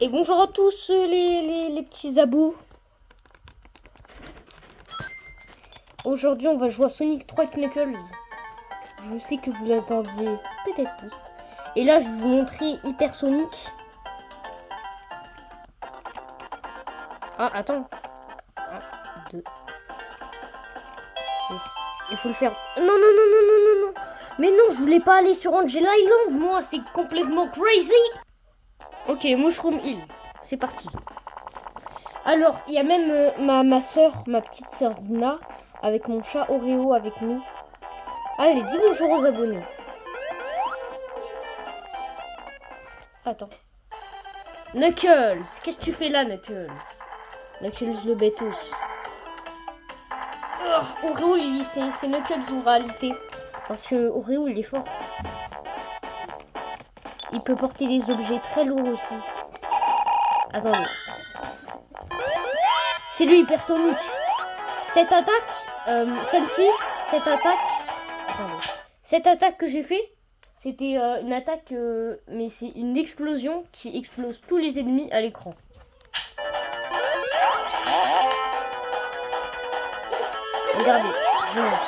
Et bonjour à tous les petits abos. Aujourd'hui on va jouer à Sonic 3 avec Knuckles. Je sais que vous l'attendiez peut-être tous. Et là je vais vous montrer Hyper Sonic. Ah attends. 1, 2. Il faut le faire. Non non non non non non non. Mais non, je voulais pas aller sur Angel Island, moi c'est complètement crazy. Ok, Mushroom Hill. C'est parti. Alors, il y a même ma soeur, ma petite soeur Dina, avec mon chat Oreo avec nous. Allez, dis bonjour aux abonnés. Attends. Knuckles, qu'est-ce que tu fais là, Knuckles? Knuckles le bétus. Oreo, c'est Knuckles en réalité. Parce que Oreo, il est fort. Il peut porter des objets très lourds aussi. Attendez. C'est lui, Hyper Sonic. Cette attaque, celle-ci, cette attaque que j'ai fait, c'était une attaque, mais c'est une explosion qui explose tous les ennemis à l'écran. Regardez, je montre.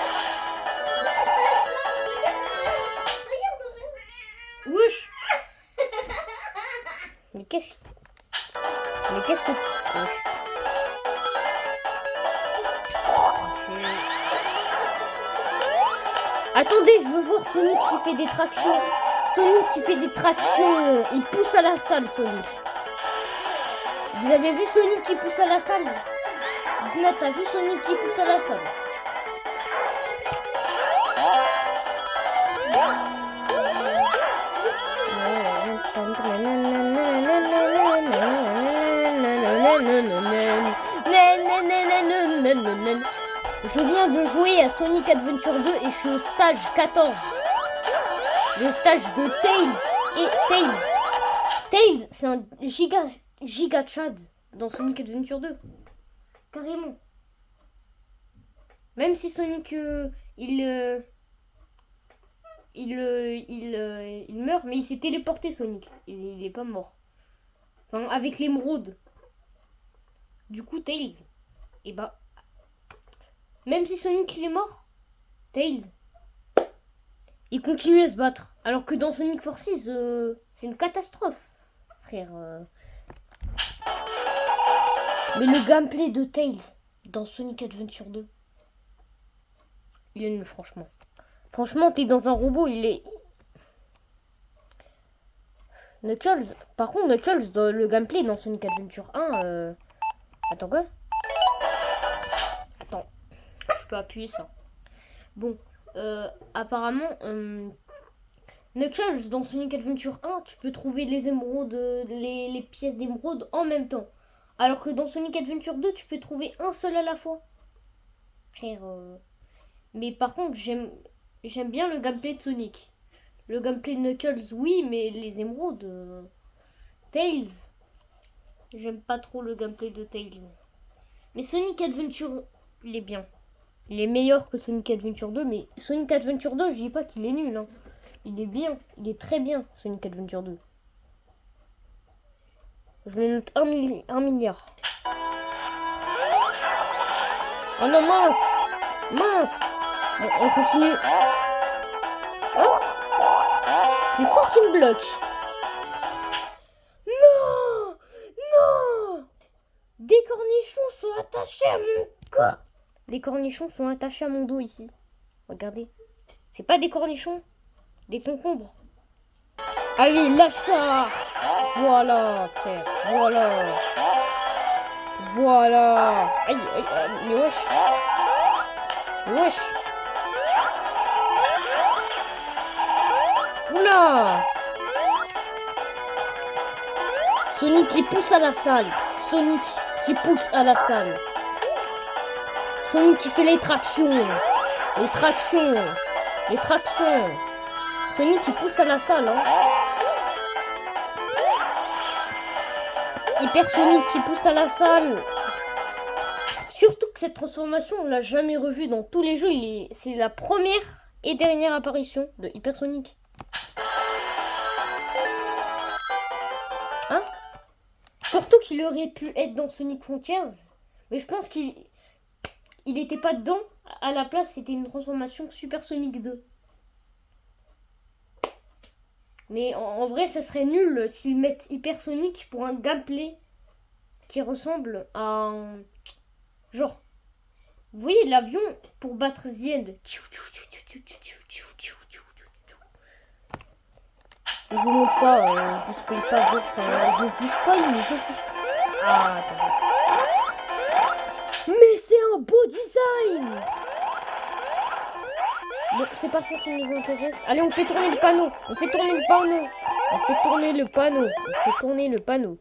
Wesh. Mais qu'est-ce que... Attendez, je veux voir Sonic qui fait des tractions. Sonic qui fait des tractions. Il pousse à la salle, Sonic. Vous avez vu Sonic qui pousse à la salle? Dina, t'as vu Sonic qui pousse à la salle? Je viens de jouer à Sonic Adventure 2 et je suis au stage 14. Le stage de Tails. Et Tails, c'est un giga Chad dans Sonic Adventure 2. Carrément. Même si Sonic, il meurt, mais il s'est téléporté, Sonic. Il est pas mort. Enfin, avec l'émeraude. Du coup, Tails, et bah... Même si Sonic il est mort, Tails, il continue à se battre. Alors que dans Sonic Forces, c'est une catastrophe, frère. Mais le gameplay de Tails dans Sonic Adventure 2, il est nul, franchement. Franchement, t'es dans un robot, il est... Knuckles, par contre, Knuckles, dans le gameplay dans Sonic Adventure 1, Attends quoi? Attends. Je peux appuyer ça. Bon, apparemment, Knuckles, dans Sonic Adventure 1, tu peux trouver les émeraudes, les pièces d'émeraude en même temps. Alors que dans Sonic Adventure 2, tu peux trouver un seul à la fois. Frère, mais par contre, j'aime bien le gameplay de Sonic. Le gameplay de Knuckles, oui, mais les émeraudes... Tails, j'aime pas trop le gameplay de Tails. Mais Sonic Adventure, il est bien. Il est meilleur que Sonic Adventure 2, mais Sonic Adventure 2, je dis pas qu'il est nul. Hein. Il est bien, il est très bien, Sonic Adventure 2. Je le note 1 milliard. Oh non, mince! Mince! Bon, on continue. Oh, c'est ça qui me bloque. Non! Non! Des cornichons sont attachés à mon corps. Les cornichons sont attachés à mon dos ici. Regardez. C'est pas des cornichons, des concombres. Allez, lâche ça. Voilà, frère. Voilà. Voilà. Aïe, aïe, mais wesh. Mais wesh. Oula. Sonic qui pousse à la salle. Sonic qui pousse à la salle. Sonic qui fait les tractions. Les tractions. Les tractions. Sonic qui pousse à la salle. Hein. Hyper Sonic qui pousse à la salle. Surtout que cette transformation, on l'a jamais revue dans tous les jeux. C'est la première et dernière apparition de Hyper Sonic. Hein? Surtout qu'il aurait pu être dans Sonic Frontiers. Mais je pense qu'il était pas dedans. À la place, c'était une transformation Super Sonic 2. Mais en vrai, ça serait nul s'ils mettent Hyper Sonic pour un gameplay qui ressemble à un... Genre, vous voyez l'avion pour battre The End. Je vous montre pas, je spoil pas votre... je vous spoil, mais je vous... Ah, attendez. Mais c'est un beau design! Bon, c'est pas ça qui nous intéresse. Allez, on fait tourner le panneau. On fait tourner le panneau. On fait tourner le panneau. On fait tourner le panneau.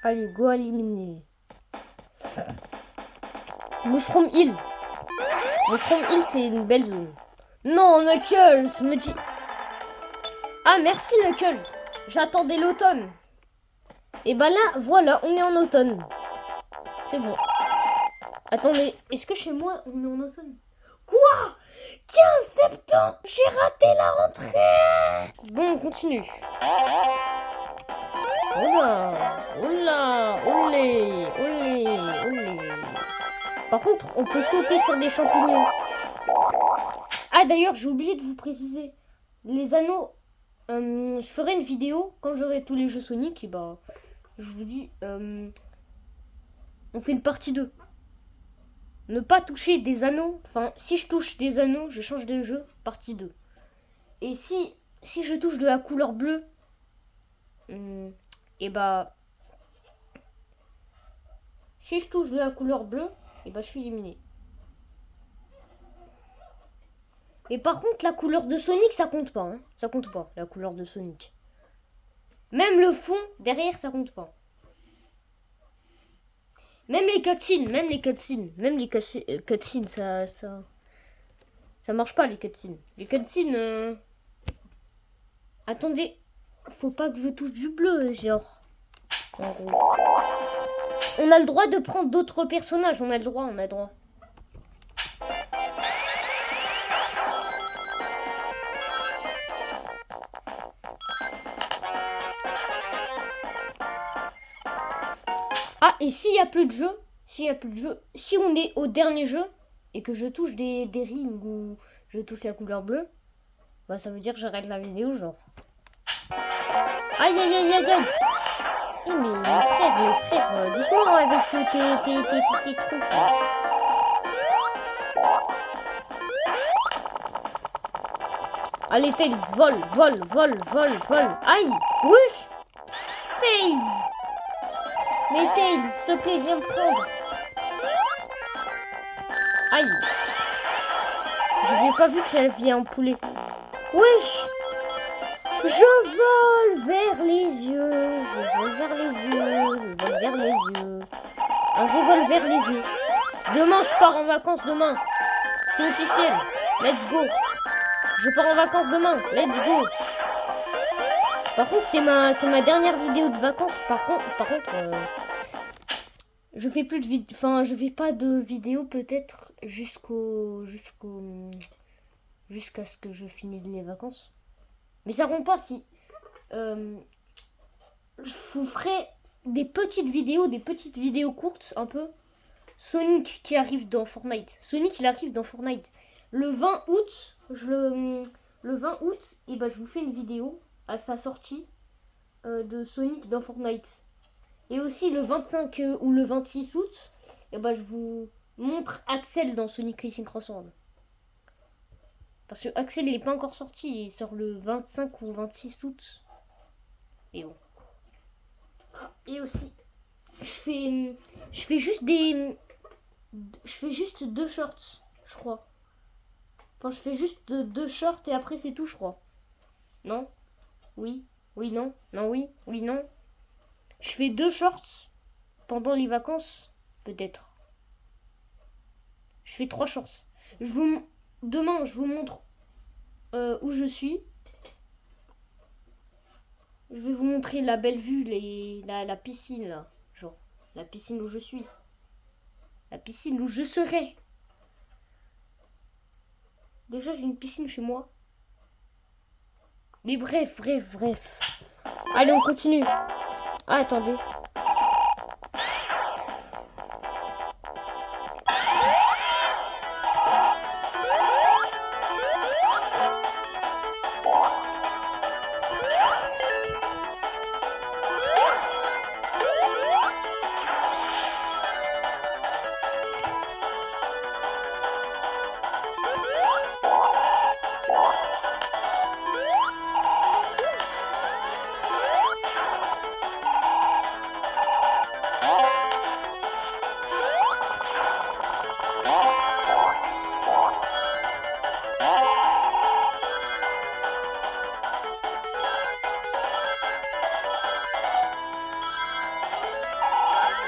Allez, go éliminer. Mushroom Hill. Mushroom Hill, c'est une belle zone. Non, Knuckles me dit... Ah, merci Knuckles. J'attendais l'automne. Et bah là, voilà, on est en automne. C'est bon. Attendez, est-ce que chez moi, on est en automne? Quoi? 15 septembre? J'ai raté la rentrée. Bon, on continue. Oula, oula, olé, olé, olé. Par contre, on peut sauter sur des champignons. Ah, d'ailleurs, j'ai oublié de vous préciser. Les anneaux, je ferai une vidéo quand j'aurai tous les jeux Sonic. Et bah, je vous dis, on fait une partie 2. Ne pas toucher des anneaux. Enfin, si je touche des anneaux, je change de jeu, partie 2. Et si je touche de la couleur bleue, et bah... Si je touche de la couleur bleue, et bah je suis éliminé. Et par contre, la couleur de Sonic, ça compte pas. Hein. Ça compte pas, la couleur de Sonic. Même le fond, derrière, ça compte pas. Même les cutscenes, ça marche pas, les cutscenes. Les cutscenes, Attendez, faut pas que je touche du bleu, genre. En gros. On a le droit de prendre d'autres personnages, on a le droit. Ah, et s'il y a plus de jeu, si on est au dernier jeu et que je touche des rings ou je touche la couleur bleue, bah ça veut dire que j'arrête la vidéo, genre. Aïe aïe aïe aïe aïe. Eh mais frère, doucement avec tes trucs. Allez Tails, vol. Aïe, wesh. Tails. Mais Tails, s'il te plaît, viens me prendre. Aïe. J'avais pas vu que j'avais un poulet. Wesh. Je vole vers les yeux. Un revolver les yeux. Demain, je pars en vacances, demain. C'est officiel. Let's go. Je pars en vacances demain. Let's go. Par contre, c'est ma dernière vidéo de vacances. Par contre, je fais plus de vidéos. Enfin, je fais pas de vidéos peut-être jusqu'à ce que je finisse les vacances. Mais ça compte pas si je vous ferai des petites vidéos courtes un peu. Sonic qui arrive dans Fortnite. Sonic il arrive dans Fortnite. Le 20 août, et ben, je vous fais une vidéo à sa sortie de Sonic dans Fortnite. Et aussi le 25 ou le 26 août, et ben, je vous montre Axel dans Sonic Racing Crossover. Parce que Axel il est pas encore sorti, il sort le 25 ou 26 août. Et bon. Et aussi, je fais juste deux shorts, je crois. Enfin, je fais juste deux shorts et après c'est tout, je crois. Non? Oui? Oui, non? Non, oui? Oui, non? Je fais deux shorts pendant les vacances, peut-être. Je fais 3 shorts. Demain, je vous montre où je suis. Je vais vous montrer la belle vue, la piscine là. Genre, la piscine où je suis. La piscine où je serai. Déjà, j'ai une piscine chez moi. Mais bref. Allez, on continue. Ah, attendez.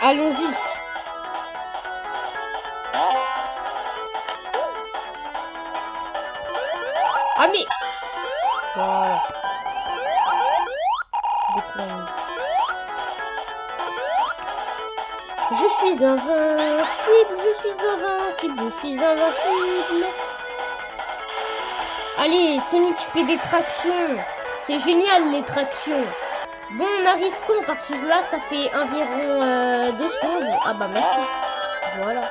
Allons-y. Ah mais... Voilà. Je suis invincible, je suis invincible. Allez, Sonic fait des tractions. C'est génial les tractions. Bon, on arrive quand? Parce que là, ça fait environ 2 secondes. Ah bah merci. Voilà.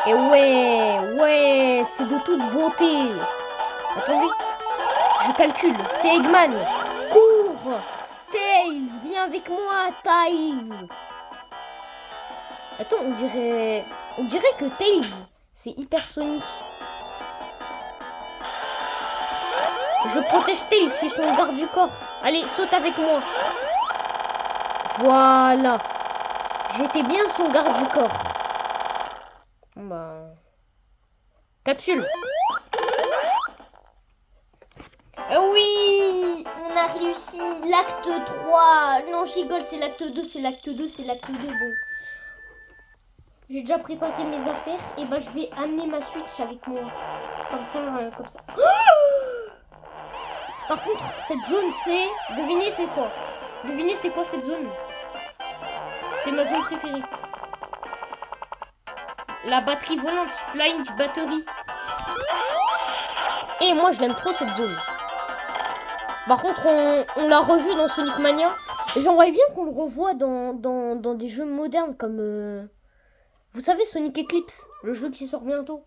Et ouais, c'est de toute beauté. Attendez, je calcule. C'est Eggman. Cours! Tails, viens avec moi, Tails. Attends, on dirait que Tails, c'est hypersonique. Je protège Tails, c'est son garde du corps. Allez, saute avec moi. Voilà. J'étais bien son garde du corps. Bah... Capsule. Oui, on a réussi l'acte 3. Non, je rigole, c'est l'acte 2, c'est l'acte 2. Bon. J'ai déjà préparé mes affaires. Et bah, je vais amener ma Switch avec moi. Comme ça. Par contre, cette zone, c'est... Devinez c'est quoi? Devinez c'est quoi cette zone? C'est ma zone préférée. La batterie volante, Flying Battery. Et moi, je l'aime trop cette zone. Par contre, on l'a revu dans Sonic Mania. Et j'aimerais bien qu'on le revoie dans des jeux modernes comme... Vous savez, Sonic Eclipse, le jeu qui sort bientôt.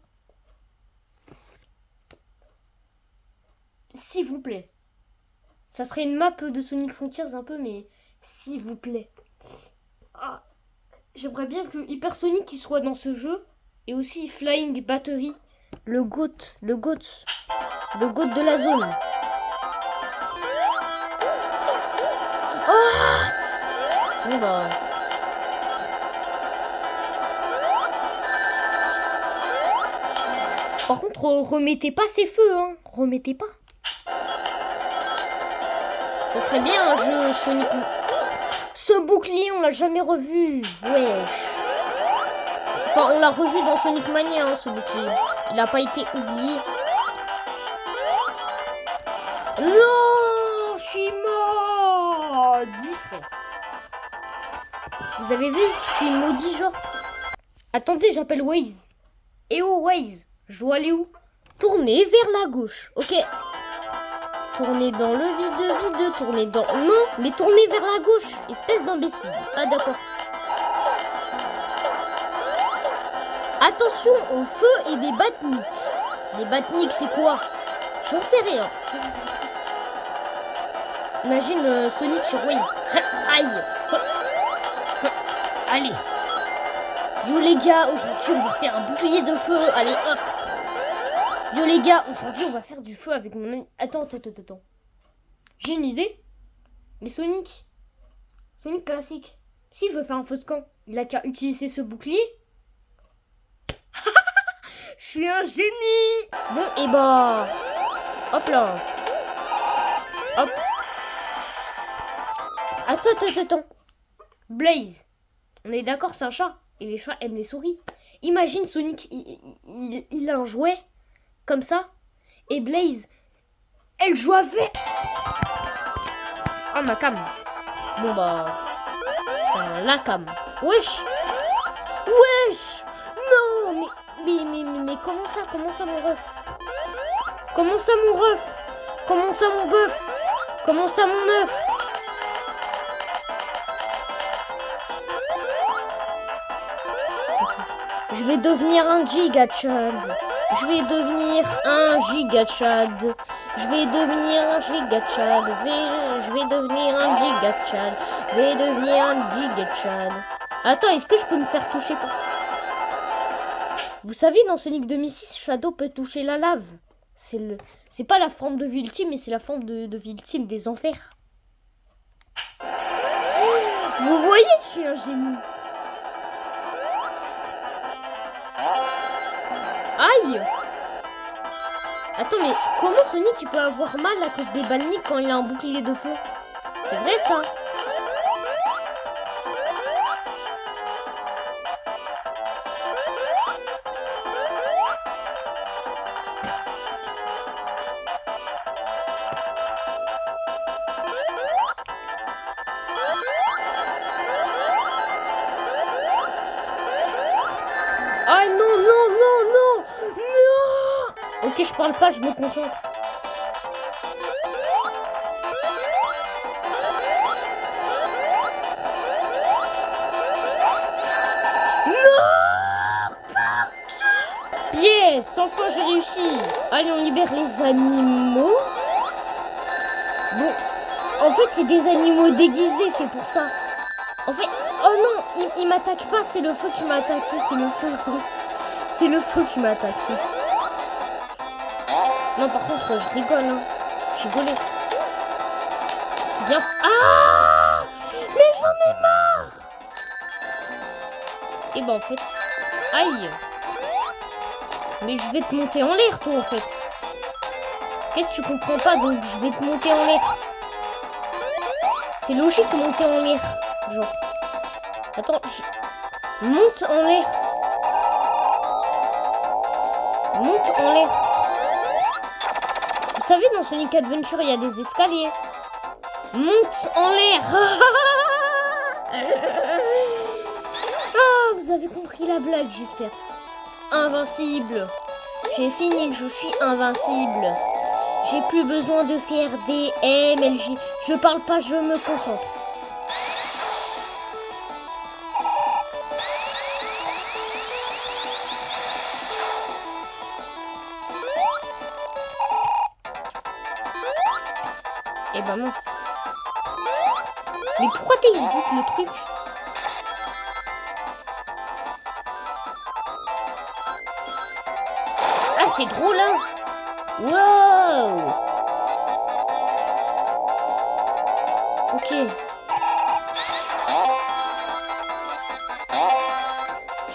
S'il vous plaît. Ça serait une map de Sonic Frontiers un peu, mais s'il vous plaît. Ah, j'aimerais bien que Hyper Sonic il soit dans ce jeu. Et aussi Flying Battery. Le GOAT de la zone. Oh bon bah... Par contre, remettez pas ces feux, hein. Remettez pas. Ça serait bien un jeu Sonic. Ce bouclier, on l'a jamais revu. Wesh. Enfin, on l'a revu dans Sonic Mania, hein, ce bouclier. Il n'a pas été oublié. Non, je suis mort. 10 frères. Vous avez vu? Je suis maudit, genre. Attendez, j'appelle Waze. Eh oh, Waze. Je dois aller où? Tournez vers la gauche. Ok. Tournez dans le vide, tournez dans... Non, mais tournez vers la gauche. Espèce d'imbécile. Ah, d'accord. Attention au feu et des batniks. Les batniks, c'est quoi? J'en sais rien. Imagine Sonic sur Wave. Aïe. Allez. Yo les gars, aujourd'hui on va faire un bouclier de feu. Allez, hop. Yo les gars, aujourd'hui on va faire du feu avec mon ami. Attends. J'ai une idée. Mais Sonic classique. S'il veut faire un feu de camp, il a qu'à utiliser ce bouclier. Je suis un génie. Bon, et bah... Hop là. Hop. Attends. Blaze. On est d'accord, c'est un chat. Et les chats aiment les souris. Imagine Sonic, il a un jouet. Comme ça. Et Blaze, elle joue avec. Ah, ma cam. Bon bah... la cam. Wesh, Comment ça mon ref? Comment ça mon ref? Comment ça mon bœuf? Comment ça mon œuf? Je vais devenir un giga Chad. Je vais devenir un giga Chad. Je vais devenir un giga Chad. Je vais devenir un giga Chad. Je vais devenir un giga Chad. Attends, est-ce que je peux me faire toucher par... Vous savez, dans Sonic 2006, Shadow peut toucher la lave. C'est pas la forme de vie ultime, mais c'est la forme de vie ultime des enfers. Vous voyez, je suis un génie. Aïe! Attends, mais comment Sonic il peut avoir mal à cause des balles quand il a un bouclier de feu? C'est vrai ça? Ah non, non, non, non, non! Ok, je parle pas, je me concentre. Yes, enfin j'ai réussi. Allez, on libère les animaux. Bon, en fait c'est des animaux déguisés, c'est pour ça. En fait, oh non, il m'attaque pas, c'est le feu qui m'a attaqué, c'est le feu. C'est le feu qui m'a attaqué. Non, par contre, je rigole, hein. J'ai rigolé. Bien. Ah! Mais j'en ai marre! Et ben en fait, aïe! Mais je vais te monter en l'air, toi, en fait. Qu'est-ce que tu comprends pas, donc je vais te monter en l'air. C'est logique de monter en l'air. Genre. Attends, monte en l'air. Monte en l'air. Vous savez, dans Sonic Adventure, il y a des escaliers. Monte en l'air. Ah, vous avez compris la blague, j'espère. Invincible. J'ai fini, je suis invincible. J'ai plus besoin de faire des MLJ. Je parle pas, je me concentre. Eh ben mince. Mais pourquoi t'es le truc? Ah, c'est drôle, hein? Wow! Ok.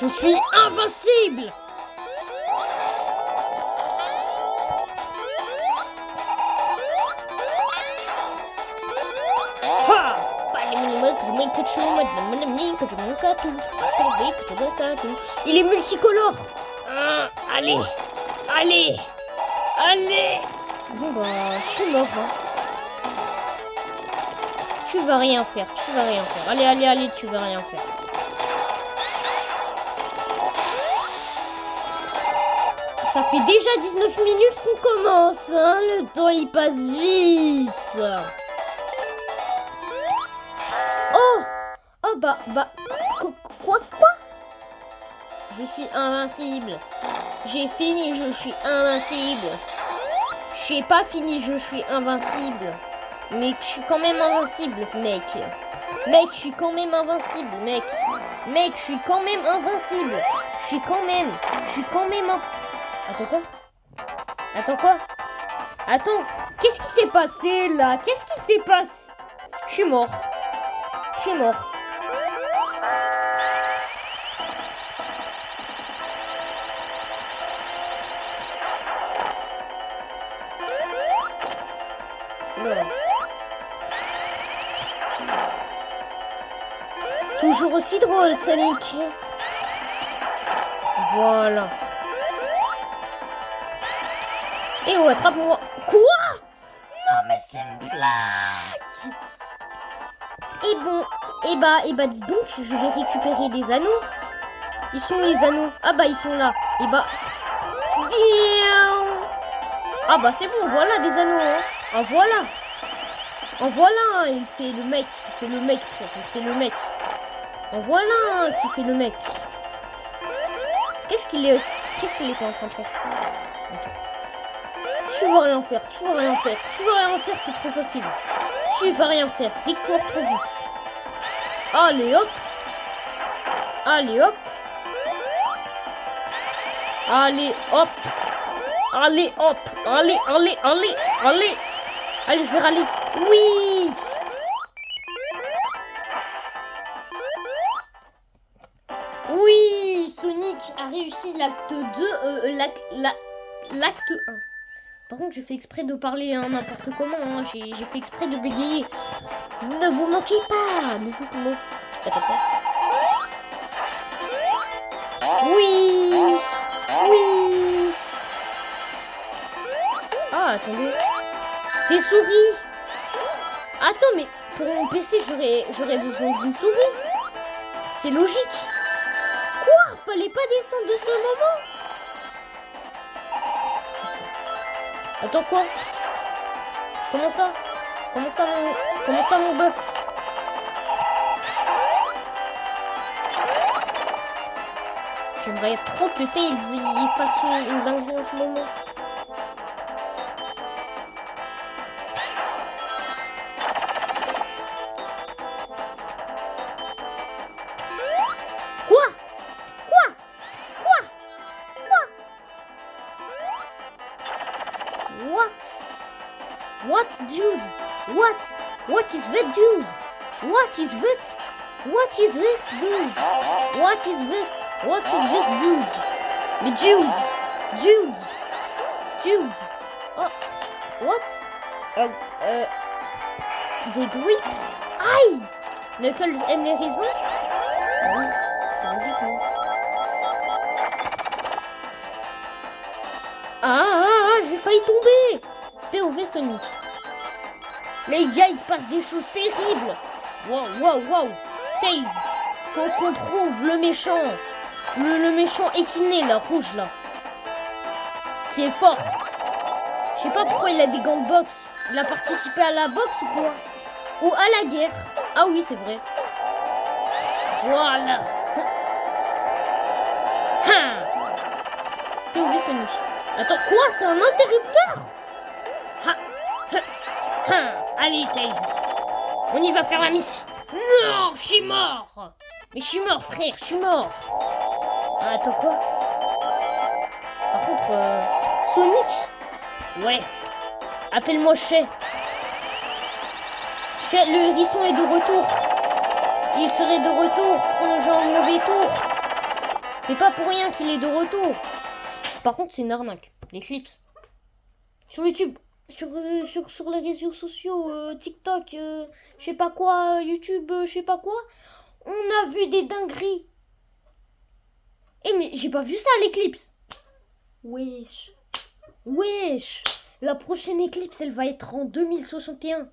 Je suis invincible! Il est multicolore. Allez, allez, allez. Bon bah, je suis mort. Hein. Tu vas rien faire, tu vas rien faire. Allez, allez, allez, tu vas rien faire. Ça fait déjà 19 minutes qu'on commence, hein. Le temps il passe vite. Oh bah, quoi? Je suis invincible. J'ai fini, je suis invincible. J'ai pas fini, je suis invincible. Mais je suis quand même invincible, mec. Mec, je suis quand même invincible, mec. Mec, je suis quand même invincible. Je suis quand même Attends quoi? Attends quoi? Attends, qu'est-ce qui s'est passé là? Qu'est-ce qui s'est passé? Je suis mort. Je suis mort. Voilà. Toujours aussi drôle, Sonic. Voilà. Et oh, attrape-moi. Quoi? Non, mais c'est une blague. Et bon, et bah, dis donc, je vais récupérer des anneaux. Ils sont où les anneaux? Ah bah, ils sont là. Et bah, Ah bah c'est bon, voilà des anneaux. Hein. Ah voilà. En voilà un, il fait le mec. Il fait le mec, frère. Il fait le mec. En voilà un qui fait le mec. Qu'est-ce qu'il était en train de faire? Okay. Tu vas rien faire, tu vas rien faire. Tu vas rien faire, c'est trop facile. Tu vas rien faire. Victoire trop vite. Allez hop. Allez hop. Allez hop. Allez hop. Allez, allez, allez, allez. Allez, je vais râler. Oui. Oui, Sonic a réussi l'acte 2, l'acte 1. Par contre, j'ai fait exprès de parler n'importe comment, hein. J'ai fait exprès de bégayer. Ne vous moquez pas. Ne vous moquez pas. Oui. Oui. Ah, attendez. Des souris. Attends, mais pour mon PC, j'aurais besoin d'une souris. C'est logique. Quoi? Fallait pas descendre de ce moment. Attends, quoi? Comment ça mon bœuf? J'aimerais trop que Tails il fasse une dinguerie en ce moment. What, dude? What is that, dude? What is this? What is this, dude? What is this? What is this, dude? Mais Jude. Oh, what? Des grippes? Aïe! Knuckles aime les raisins? Oui, j'ai failli tomber! POV Sonic. Les gars, il se passe des choses terribles. Wow. Tails, faut qu'on trouve le méchant. Le méchant équiné, là, rouge, là. Qui est fort. Je sais pas pourquoi il a des gants de boxe. Il a participé à la boxe ou quoi? Ou à la guerre. Ah oui, c'est vrai. Voilà. POV Sonic. Attends, quoi? C'est un interrupteur? Allez, Tails, on y va faire la mission. Non, je suis mort. Mais je suis mort, frère, je suis mort. Ah, attends, quoi? Par contre, Sonic? Ouais. Appelle-moi Shay. Shay, le hérisson est de retour. Il serait de retour pour nos gens mauvais tour. C'est pas pour rien qu'il est de retour. Par contre, c'est une arnaque. L'Eclipse. Sur YouTube. Sur les réseaux sociaux, TikTok, je sais pas quoi, YouTube, je sais pas quoi, on a vu des dingueries. Mais j'ai pas vu ça à l'Eclipse. Wesh. La prochaine Eclipse, elle va être en 2061.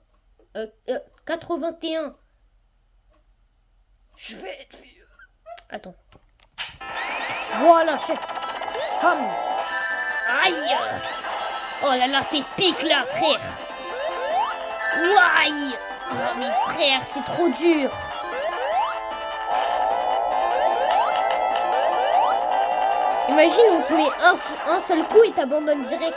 81. Je vais être vieux. Attends. Voilà, chef. Aïe. Oh là là, c'est pique là, frère. Ouaille. Oh mais frère, c'est trop dur. Imagine, on te met un seul coup et t'abandonnes direct.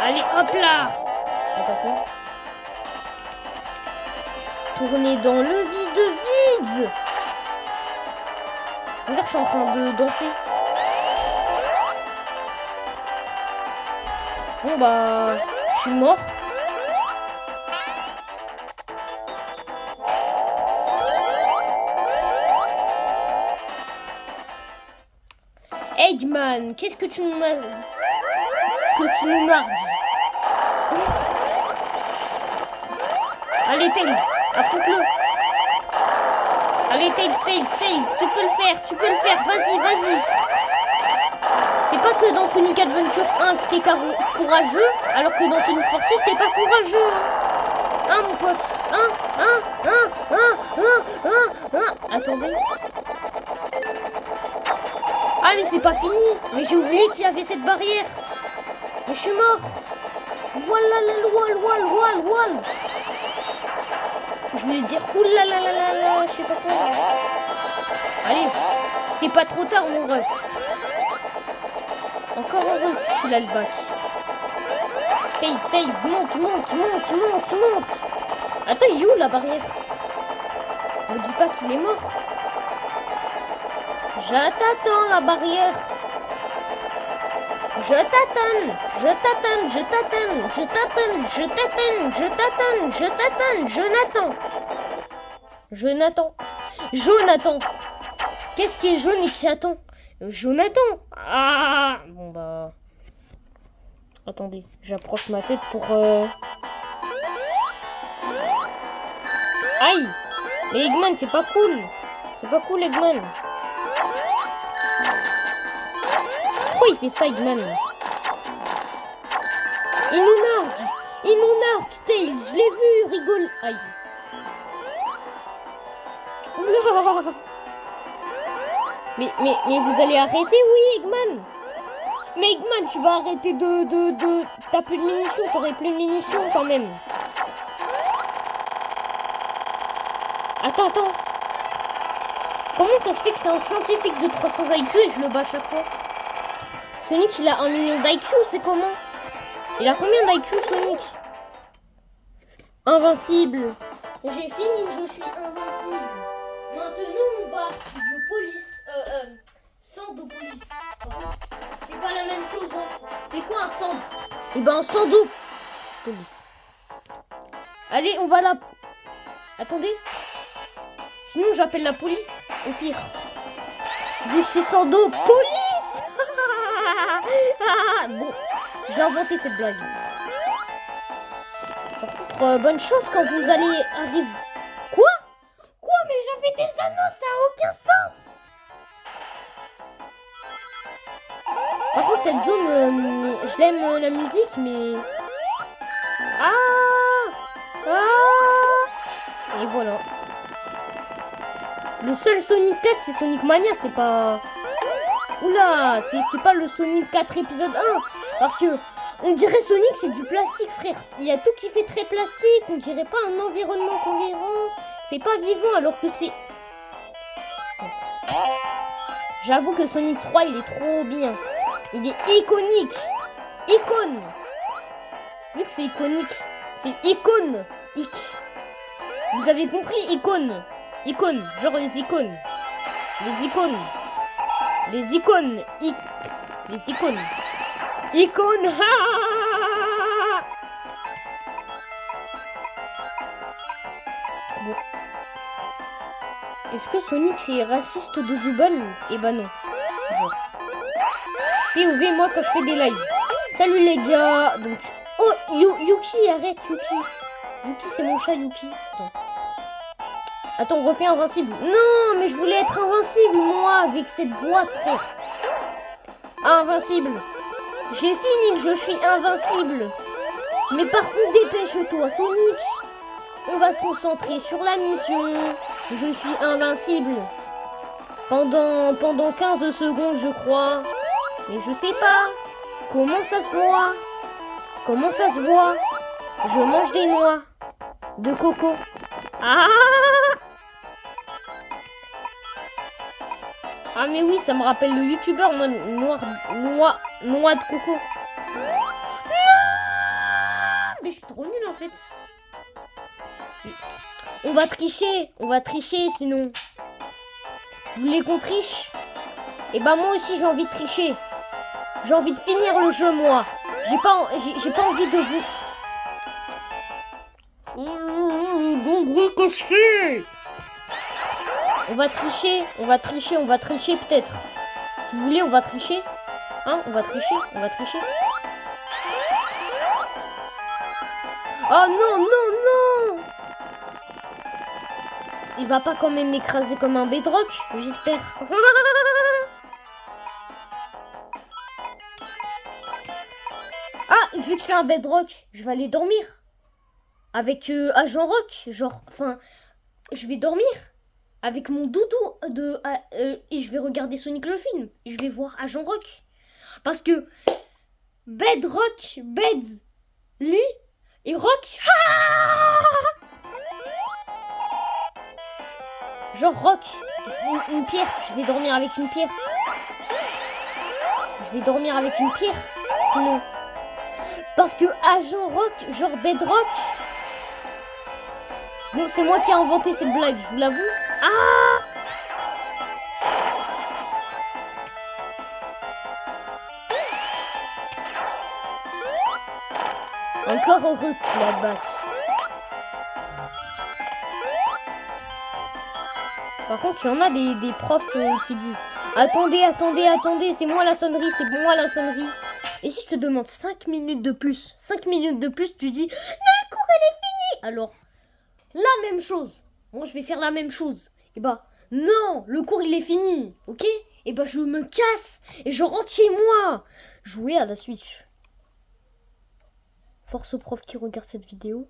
Allez, hop là. Attends quoi? Tourner dans le vide. Regarde, je suis en train de danser. Bon bah, je suis mort. Eggman, qu'est-ce que tu nous nargues? Allez, Tails, affronte-le. Allez, Tails, tu peux le faire, vas-y. C'est pas que dans Sonic Adventure 1 que t'es courageux, alors que dans Sonic Forces t'es pas courageux. Hein, mon pote? Attendez. Ah, mais c'est pas fini. Mais j'ai oublié qu'il y avait cette barrière. Mais je suis mort. Voilà la loi. Je voulais dire oulalalala, je sais pas quoi. Allez, c'est pas trop tard, mon ref. Encore heureux qu'il a le bac. Tails, monte. Attends, il est où la barrière? Me dis pas qu'il est mort. Je t'attends, la barrière. Je t'attends. Jonathan. Qu'est-ce qui est jaune et qui attend? Jonathan. Ah, bon bah. Attendez, j'approche ma tête pour... Aïe. Mais Eggman, c'est pas cool. Eggman. Pourquoi il fait ça, Eggman? Il nous nargue, Tails. Je l'ai vu, rigole. Aïe. Oula. Mais vous allez arrêter, oui, Eggman? Mais Eggman, tu vas arrêter de... T'as plus de munitions, t'aurais plus de munitions quand même. Attends. Comment ça se fait que c'est un scientifique de 300 IQ et je le bats à chaque fois? Sonic, il a 1 million d'IQ, c'est comment? Il a combien d'IQ, Sonic? Invincible. J'ai fini, je suis invincible. Maintenant, on va du police. Sang de police. C'est pas la même chose, hein. C'est quoi un sang? Eh ben, un sang d'eau. Police. Allez, on va là. Attendez. Sinon, j'appelle la police. Au pire. Vu que c'est sans d'eau. Police. Bon, j'ai inventé cette blague. Par contre, bonne chance quand vous allez arriver. Quoi? Mais j'avais des anneaux, ça a aucun sens. Par contre, cette zone, je l'aime la musique, mais... Et voilà. Le seul Sonic 4, c'est Sonic Mania, c'est pas... Oula, c'est pas le Sonic 4 épisode 1. Parce que on dirait Sonic, c'est du plastique, frère. Il y a tout qui fait très plastique. On dirait pas un environnement cohérent. C'est pas vivant alors que c'est... J'avoue que Sonic 3, il est trop bien. Il est iconique. Icône. Vu que c'est iconique, c'est icône. Vous avez compris, icône. Icône, genre les icônes. Les icônes. Icône. Bon. Est-ce que Sonic est raciste de Zubal? Eh ben non. Bon. POV, moi quand je fais des lives. Salut les gars. Donc... Oh, Yuki, arrête, Yuki. Yuki, c'est mon chat, Yuki. Attends, on refait invincible. Non, mais je voulais être invincible, moi, avec cette boîte, frère. Invincible. J'ai fini, je suis invincible. Mais par contre, dépêche-toi, Sonic. On va se concentrer sur la mission. Je suis invincible. Pendant 15 secondes, je crois. Mais je sais pas. Comment ça se voit? Je mange des noix de coco. Ah mais oui, ça me rappelle le youtubeur noix de coco. Non, mais je suis trop nulle en fait. On va tricher sinon. Vous voulez qu'on triche? Et bah moi aussi j'ai envie de tricher. J'ai envie de finir le jeu moi. J'ai pas envie de vous. Bon bruit que je fais. On va tricher peut-être. Si vous voulez, on va tricher. Hein, on va tricher. Oh non. il va pas quand même m'écraser comme un bedrock, j'espère. Ah, vu que c'est un bedrock, je vais aller dormir. Avec Agent Rock, genre, enfin, je vais dormir. Avec mon doudou et je vais regarder Sonic le film. Et je vais voir Agent Rock. Parce que bedrock, beds, lit et rock. Genre rock, une pierre. Je vais dormir avec une pierre. Je vais dormir avec une pierre. Sinon. Parce que Agent Rock, genre bedrock. Bon, c'est moi qui ai inventé cette blague, je vous l'avoue. Ah! Encore heureux que la batte. Par contre, il y en a des profs qui disent attendez, attendez, attendez, c'est moi la sonnerie, c'est moi la sonnerie. Et si je te demande 5 minutes de plus, 5 minutes de plus, tu dis non, le cours elle est finie. Alors, la même chose. Moi, je vais faire la même chose. Et bah, non, le cours il est fini, ok? Et bah, je me casse et je rentre chez moi. Jouer à la Switch. Force aux profs qui regardent cette vidéo.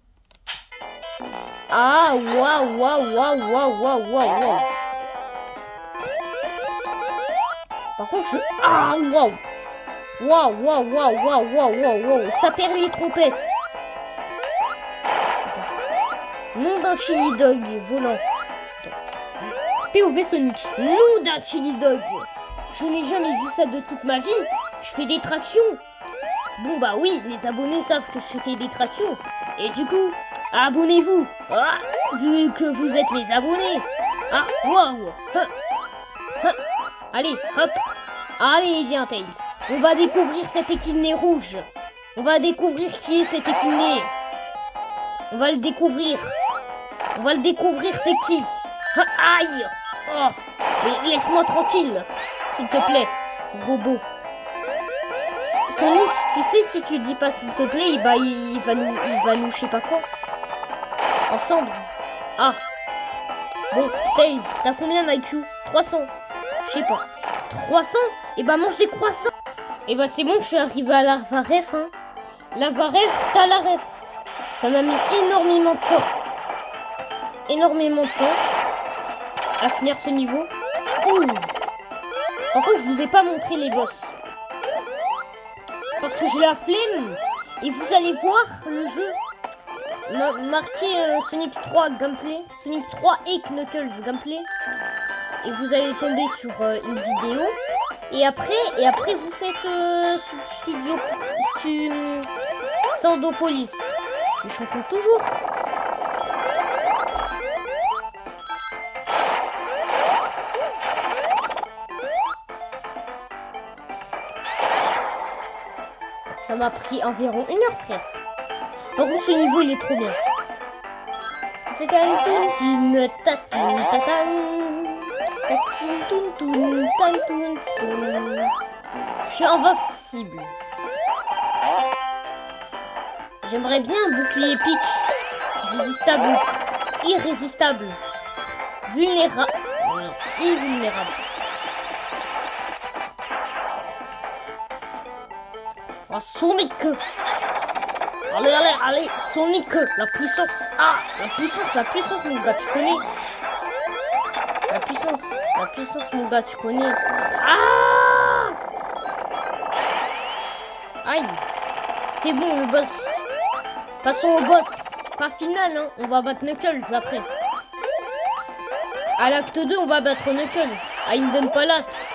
Ah, waouh, waouh, waouh, waouh, waouh, waouh. Par contre, je... Ah, waouh. Waouh, waouh, waouh, waouh, waouh, waouh, waouh. Ça perd les trompettes. Nom d'un chili dog volant. POV Sonic. Nom d'un chili dog. Je n'ai jamais vu ça de toute ma vie. Je fais des tractions. Bon bah oui, les abonnés savent que je fais des tractions. Et du coup, abonnez-vous. Ah, vu que vous êtes mes abonnés. Ah, waouh. Allez, hop. Allez, viens Tails. On va découvrir cet équidné rouge. On va découvrir qui est cet équidné. On va le découvrir. On va le découvrir, c'est qui? Aïe. Oh. Mais laisse-moi tranquille, s'il te plaît, robot. Sonic, tu sais, si tu dis pas s'il te plaît, il va nous, je sais pas quoi. Ensemble. Ah. Bon, Tails, t'as combien d'IQ? 300. Je sais pas. 300? Et bah mange des croissants. Et bah c'est bon, je suis arrivé à la ref, hein. La ref, t'as la ref. Ça m'a mis énormément de temps. Énormément de temps à finir ce niveau. Ouh. Par contre, je vous ai pas montré les boss. Parce que j'ai la flemme. Et vous allez voir le jeu marqué Sonic 3 gameplay. Sonic 3 et Knuckles gameplay. Et vous allez tomber sur une vidéo. Et après vous faites Sandopolis. Mais je comprends toujours. Ça m'a pris environ 1 heure, frère. Par contre, ce niveau, il est trop bien. Je suis invincible. J'aimerais bien un bouclier épique. Résistable. Irrésistible. Vulnérable. Invulnérable. Oh, Sonic. Allez, allez, allez. Sonic. La puissance. Ah, la puissance, mon gars, tu connais. La puissance, mon gars, tu connais. Ah! Aïe. C'est bon, le boss. Passons au boss. Pas final, hein. On va battre Knuckles après. À l'acte 2, on va battre Knuckles. À Hidden Palace.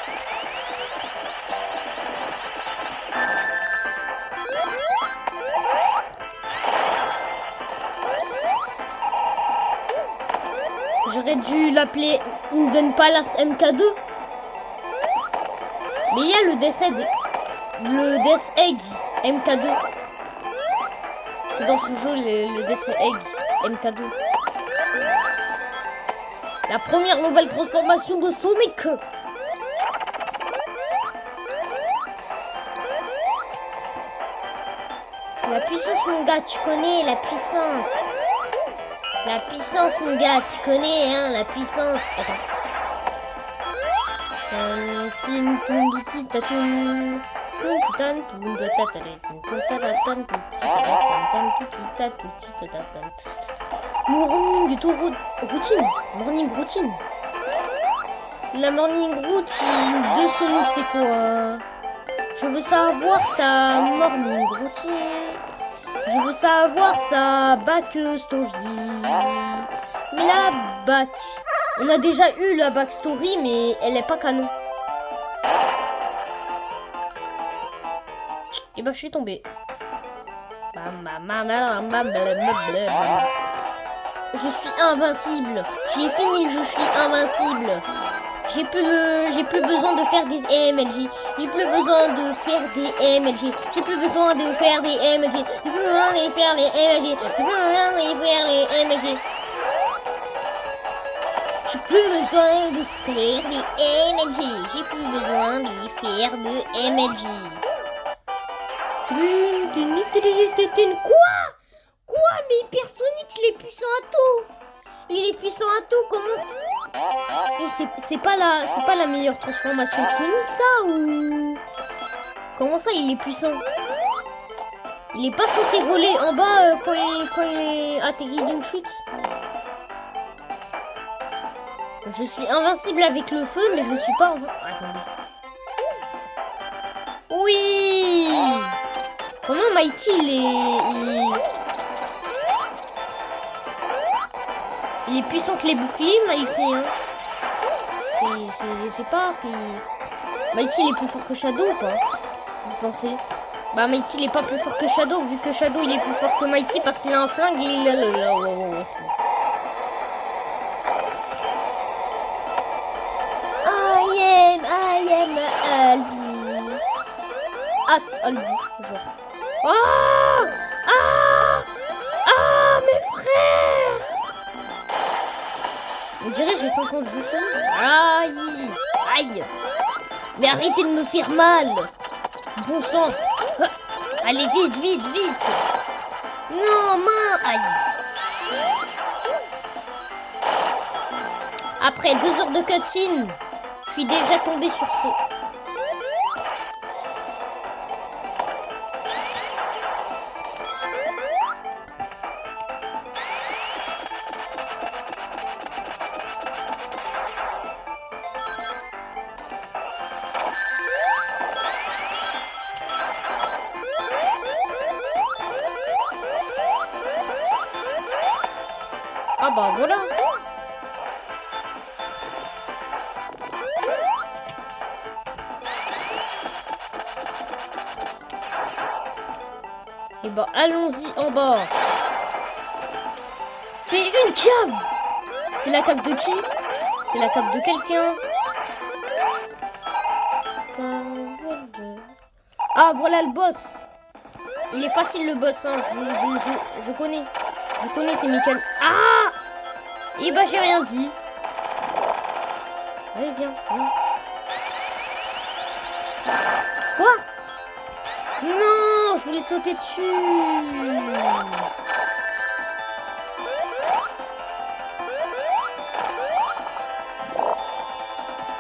J'aurais dû l'appeler Hidden Palace MK2. Mais il y a le Death Egg MK2. C'est dans ce jeu le Death Egg MK2. La première nouvelle transformation de Sonic. La puissance, mon gars, tu connais la puissance. La puissance, mon gars, tu connais, hein, la puissance. Attends. Routine. Morning routine. La morning routine de Sonic, c'est quoi? Je veux savoir sa morning routine. Je veux savoir sa back story. La back. On a déjà eu la backstory, mais elle est pas canon. Et bah je suis tombée. Je suis invincible. J'ai fini, je suis invincible. J'ai plus besoin de faire des MLG. J'ai plus besoin de faire des MLG. J'ai plus besoin de faire des MLG. J'ai plus besoin de faire les MLG. J'ai plus besoin de faire les MLG. J'ai plus besoin de faire des MLG. J'ai plus besoin de faire de MLG. Quoi? Mais Hypersonic, il est puissant à tout. Il est puissant à tout, comment c'est pas la meilleure transformation de Sonic, ça, ou... Comment ça, il est puissant? Il est pas censé voler en bas quand il est atterri d'une chute. Je suis invincible avec le feu, mais je suis pas... Attendez. Oui! Comment Mighty, il est puissant que les boucliers, Mighty, hein. Je sais pas, Mighty, il est plus fort que Shadow, ou pas? Vous pensez? Bah, Mighty, il est pas plus fort que Shadow, vu que Shadow, il est plus fort que Mighty parce qu'il a un flingue et il a le... I am Aldi. Aldi, genre. Oh! Mes frères! On dirait que j'ai 50 boutons. Aïe! Mais arrêtez de me faire mal! Bon sang! Allez, vite! Non, main! Aïe! Après 2 heures de cutscene, je suis déjà tombée sur ce... Ah bah voilà. Et bah allons-y en bas. C'est une cave. C'est la cave de qui? C'est la cave de quelqu'un. Ah voilà le boss. Il est facile le boss, hein. Je connais. Je connais ces mécaniques. Ah! Et bah j'ai rien dit. Allez, viens. Quoi? Non, je voulais sauter dessus.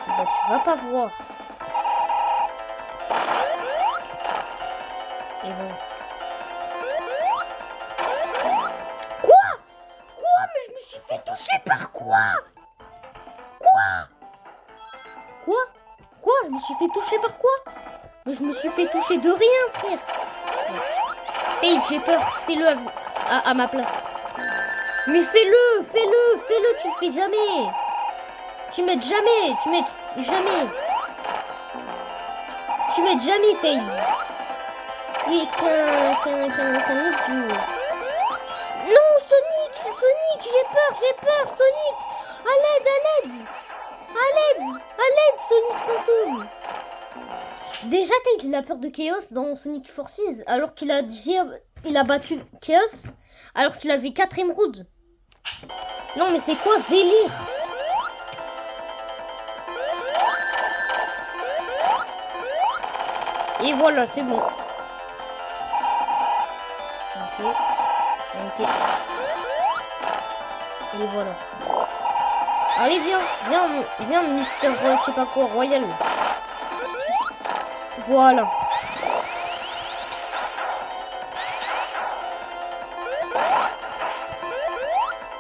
Bah tu vas pas voir. Et voilà. Mais je me suis fait toucher par quoi? Quoi? Je me suis fait toucher par quoi? Mais je me suis fait toucher de rien, frère. Hey, j'ai peur. Fais-le à ma place. Mais fais-le. Tu le fais jamais. Tu m'aides jamais. Tails. Tu es qu'un idiot. Non, Sonic, j'ai peur, Sonic. À l'aide, Sonic fantôme. Déjà, Tails, il a peur de Chaos dans Sonic Forces, alors qu'il a battu Chaos, alors qu'il avait 4 émeraudes. Non, mais c'est quoi ce délire? Et voilà, c'est bon. Ok. Et voilà. Allez, viens, viens, viens, Mister, je sais pas quoi, Royal. Voilà.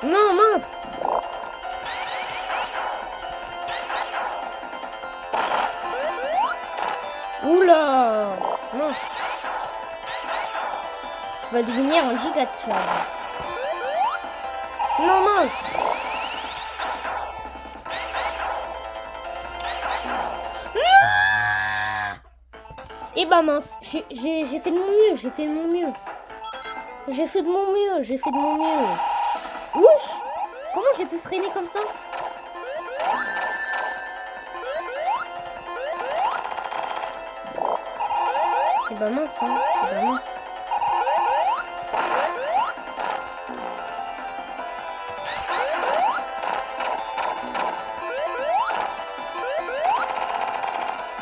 Non, mince. Oula, mince. Tu vas devenir un giga-chad. Non, mince. Et bah mince, j'ai fait de mon mieux, j'ai fait de mon mieux. J'ai fait de mon mieux, j'ai fait de mon mieux. Ouch! Comment j'ai pu freiner comme ça? Et bah mince, hein. Et bah mince.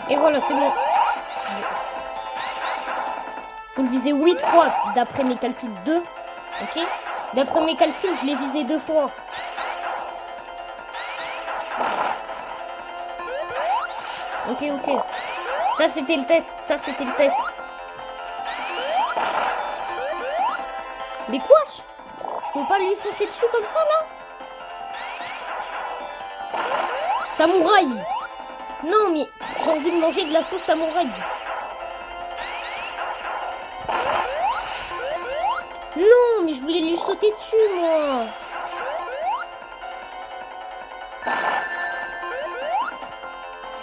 Et voilà, c'est bon. Faut le viser 8 fois d'après mes calculs 2. Ok? D'après mes calculs, je l'ai visé 2 fois. Ok, ok. Ça, c'était le test. Ça, c'était le test. Mais quoi? Je peux pas lui foncer dessus comme ça, là? Samouraï! Non, mais j'ai envie de manger de la sauce samouraï. Non, mais je voulais lui sauter dessus, moi.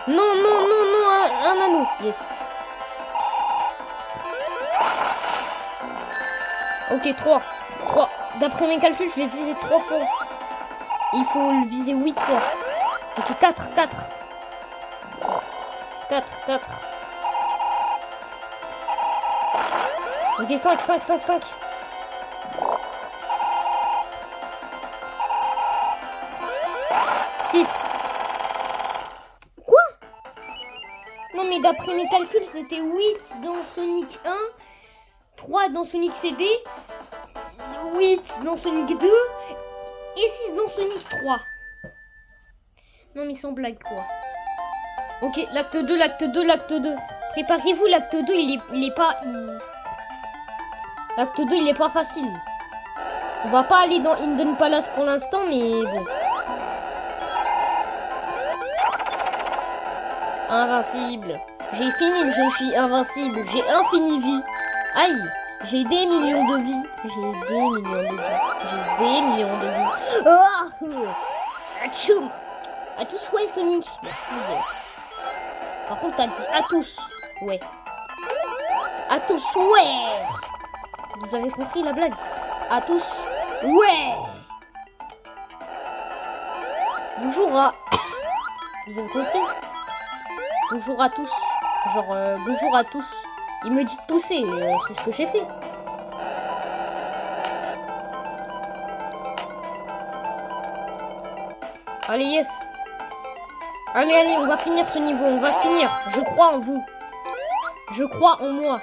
Non, non, non, non, un anneau. Yes. Ok, 3. 3. D'après mes calculs, je l'ai visé 3 fois. Il faut le viser 8 fois. Ok, 4, 4. 4, 4. Ok, 5, 5, 5, 5. 6. Quoi? Non, mais d'après mes calculs, c'était 8 dans Sonic 1, 3 dans Sonic CD, 8 dans Sonic 2 et 6 dans Sonic 3. Non, mais sans blague, quoi. Ok, l'acte 2, l'acte 2, l'acte 2. Préparez-vous, l'acte 2, il est pas... L'acte 2, il est pas facile. On va pas aller dans Hidden Palace pour l'instant, mais bon. Invincible. J'ai fini, je suis invincible. J'ai infini vie. Aïe, j'ai des millions de vies. J'ai des millions de vies. J'ai des millions de vies. Ah, atchoum. À tous, ouais, Sonic. Merci. Par contre, t'as dit à tous. Ouais. À tous, ouais. Vous avez compris la blague? À tous, ouais. Bonjour à... Vous avez compris? Bonjour à tous. Genre, bonjour à tous. Il me dit de tousser, c'est ce que j'ai fait. Allez, yes. Allez, allez, on va finir ce niveau, on va finir. Je crois en vous. Je crois en moi.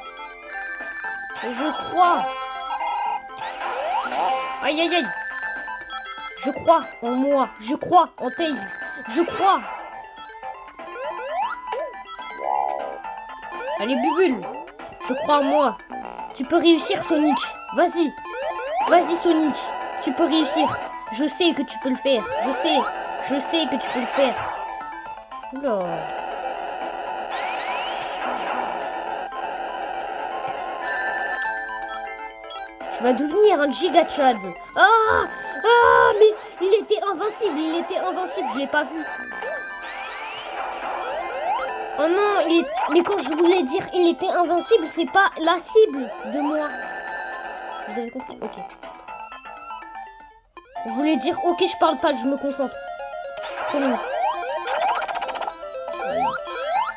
Je crois. Aïe, aïe, aïe. Je crois en moi. Je crois en Tails. Je crois. Allez, Bubule. Je crois en moi. Tu peux réussir, Sonic. Vas-y. Vas-y, Sonic. Tu peux réussir. Je sais que tu peux le faire. Je sais. Je sais que tu peux le faire. Oula. Tu vas devenir un giga Chad. Ah! Ah! Mais il était invincible. Il était invincible. Je l'ai pas vu. Oh non, mais quand je voulais dire il était invincible, c'est pas la cible de moi. Vous avez compris? Ok. Je voulais dire ok, je parle pas, je me concentre. C'est bon.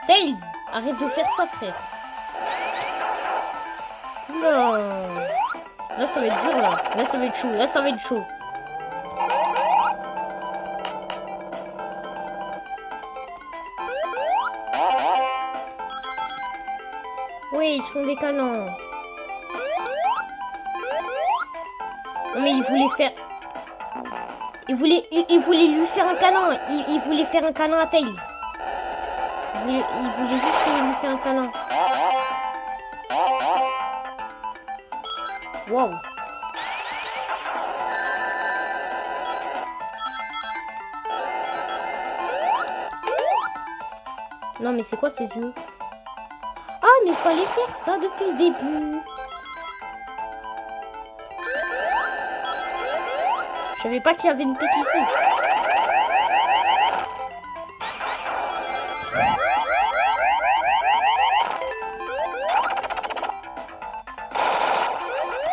Tails, arrête de faire ça, frère. Non. Là, ça va être dur, là. Là, ça va être chaud. Là, ça va être chaud. Oui, ils se font des câlins. Non, mais ils voulaient faire... Il voulait lui faire un câlin. Il voulait faire un câlin à Tails. Il voulait juste lui faire un câlin. Waouh. Non mais c'est quoi ces yeux? Ah mais il fallait faire ça depuis le début. Je savais pas qu'il y avait une pute ici.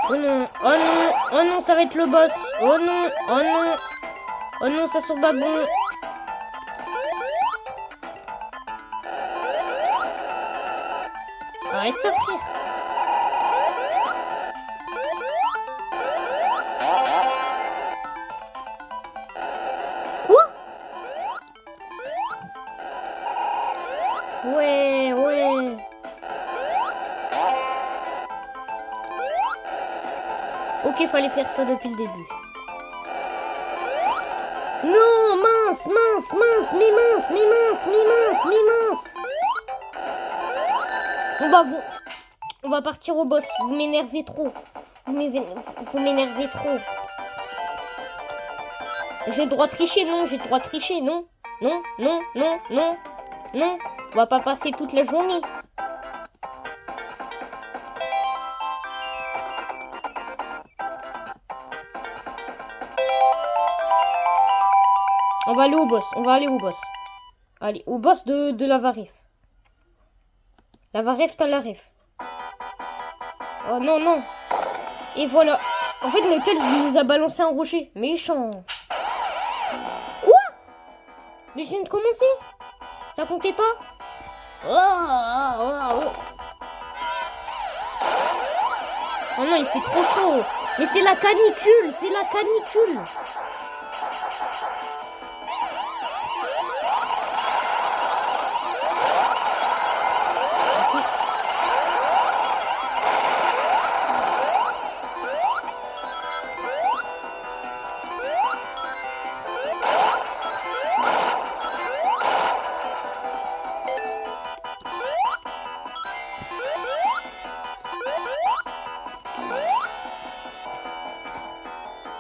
Oh non, oh non, oh non, ça va être le boss. Oh non, oh non, oh non, ça sent pas bon. Arrête ça, frère. Quoi? Ouais, ouais. Ok, fallait faire ça depuis le début. Non, mince, mince, mince, mais mince, mais mince, mais mince, mais mince. On va partir au boss. Vous m'énervez trop. Vous m'énervez trop. J'ai le droit de tricher, non? J'ai le droit de tricher, non? Non, non, non, non, non. On va pas passer toute la journée. On va aller au boss. On va aller au boss. Allez, au boss de la Varef. La Varef, t'as la ref. Oh non, non. Et voilà. En fait, Knuckles, il nous a balancé un rocher. Méchant. Quoi? Mais je viens de commencer. Ça comptait pas? Oh non, il fait trop chaud. Mais c'est la canicule. C'est la canicule.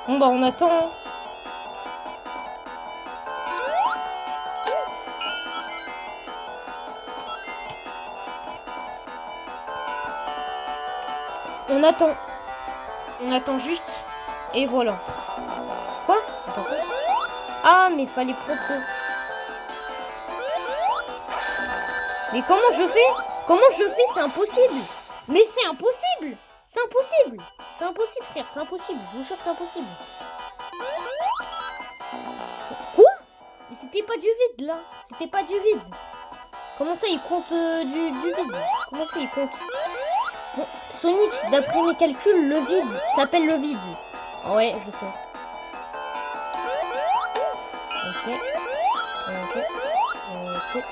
Bon bah on attend. On attend. On attend juste. Et voilà. Quoi? Attends, quoi? Ah mais fallait propre. Mais comment je fais? Comment je fais? C'est impossible. Mais c'est impossible. C'est impossible. C'est impossible, frère, c'est impossible. Je vous jure, c'est impossible. Quoi? Mais c'était pas du vide, là. C'était pas du vide. Comment ça, il compte du vide? Comment ça, il compte? Bon, Sonic, d'après mes calculs, le vide s'appelle le vide. Ouais, je sais. Ok. Ok. Ok. Ok.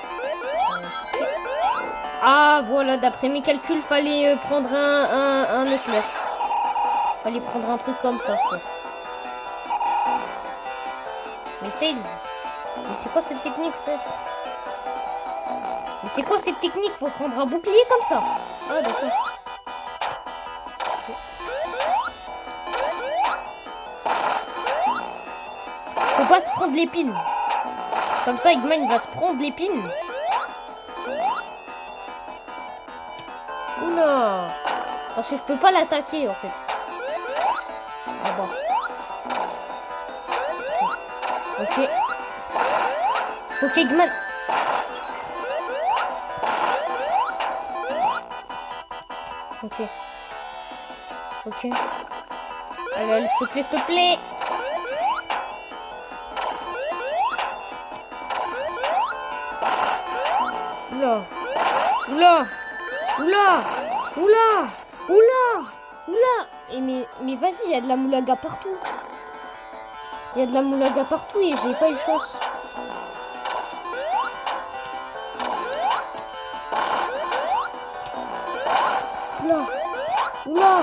Ah, voilà, d'après mes calculs, fallait prendre un éclair. Fallait prendre un truc comme ça, quoi. Mais Tails, mais c'est quoi cette technique, frère? Mais c'est quoi cette technique? Faut prendre un bouclier comme ça. Ah, d'accord. Faut pas se prendre l'épine. Comme ça, Eggman, il va se prendre l'épine. Oula. Parce que je peux pas l'attaquer, en fait. Ah bon. Ok. Faut qu'Eggman... Ok. Ok. Allez, s'il te plaît, s'il te plaît. Oula. Oula. Oula. Oula. Oula. Oula. Et mais vas-y, il y a de la moulaga partout. Il y a de la moulaga partout et j'ai pas eu chance. Oula. Oula.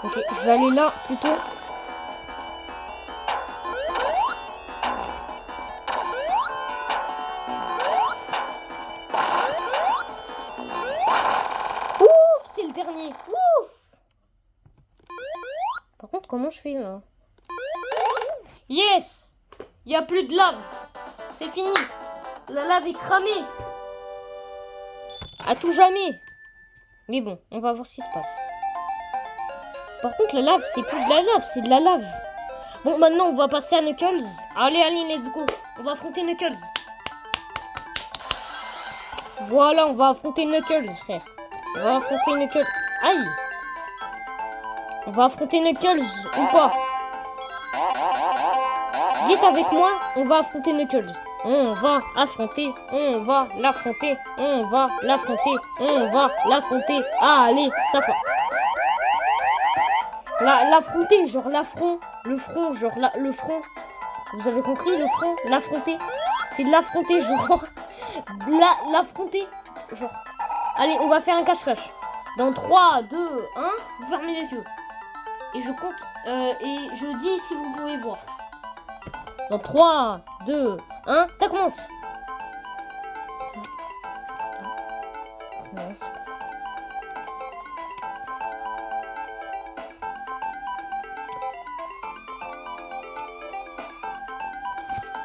Ok. Ok, je vais aller là plutôt. Ouf, c'est le dernier. Ouf. Par contre, comment je fais là? Yes! Il n'y a plus de lave. C'est fini. La lave est cramée. À tout jamais. Mais bon, on va voir ce qui se passe. Par contre, la lave, c'est plus de la lave, c'est de la lave. Bon, maintenant, on va passer à Knuckles. Allez, allez, let's go. On va affronter Knuckles. Voilà, on va affronter Knuckles, frère. On va affronter Knuckles. Aïe. On va affronter Knuckles ou pas? Vite avec moi, on va affronter Knuckles. On va affronter, on va l'affronter, on va l'affronter, on va l'affronter. Allez, ça part. L'affronter, genre l'affront, le front, genre le front. Vous avez compris, le front, l'affronter. C'est de l'affronter, genre. L'affronter, genre. Allez, on va faire un cache-cache. Dans 3, 2, 1, vous fermez les yeux. Et je compte, et je dis si vous pouvez voir. Dans 3, 2, 1, ça commence.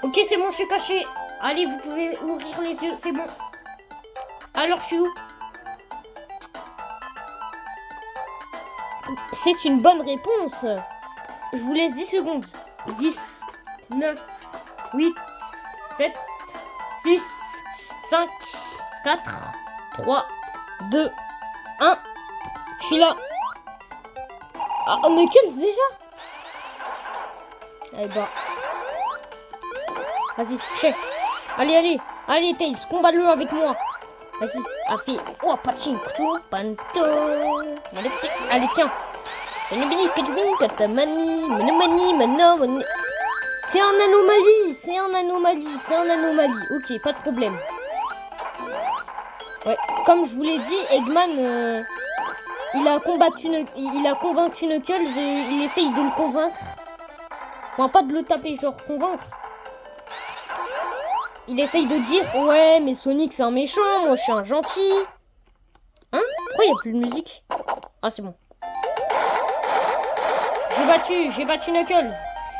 Ok, c'est bon, je suis caché. Allez, vous pouvez ouvrir les yeux, c'est bon. Alors, je suis où? C'est une bonne réponse. Je vous laisse 10 secondes. 10, 9, 8, 7, 6, 5, 4, 3, 2, 1. Je suis là. Ah, Knuckles déjà? Eh ben. Vas-y, chef. Allez, allez. Allez, Tails, combat-le avec moi. Vas-y, après. Oh, pachinko, panto. Allez, tiens. C'est un anomalie, c'est un anomalie, c'est un anomalie. Ok, pas de problème. Ouais, comme je vous l'ai dit, Eggman, il a convaincu Knuckles et il essaye de le convaincre. Enfin, pas de le taper, genre convaincre. Il essaye de dire, ouais, mais Sonic c'est un méchant, moi je suis un gentil. Hein? Pourquoi il n'y a plus de musique? Ah, c'est bon. J'ai battu Knuckles.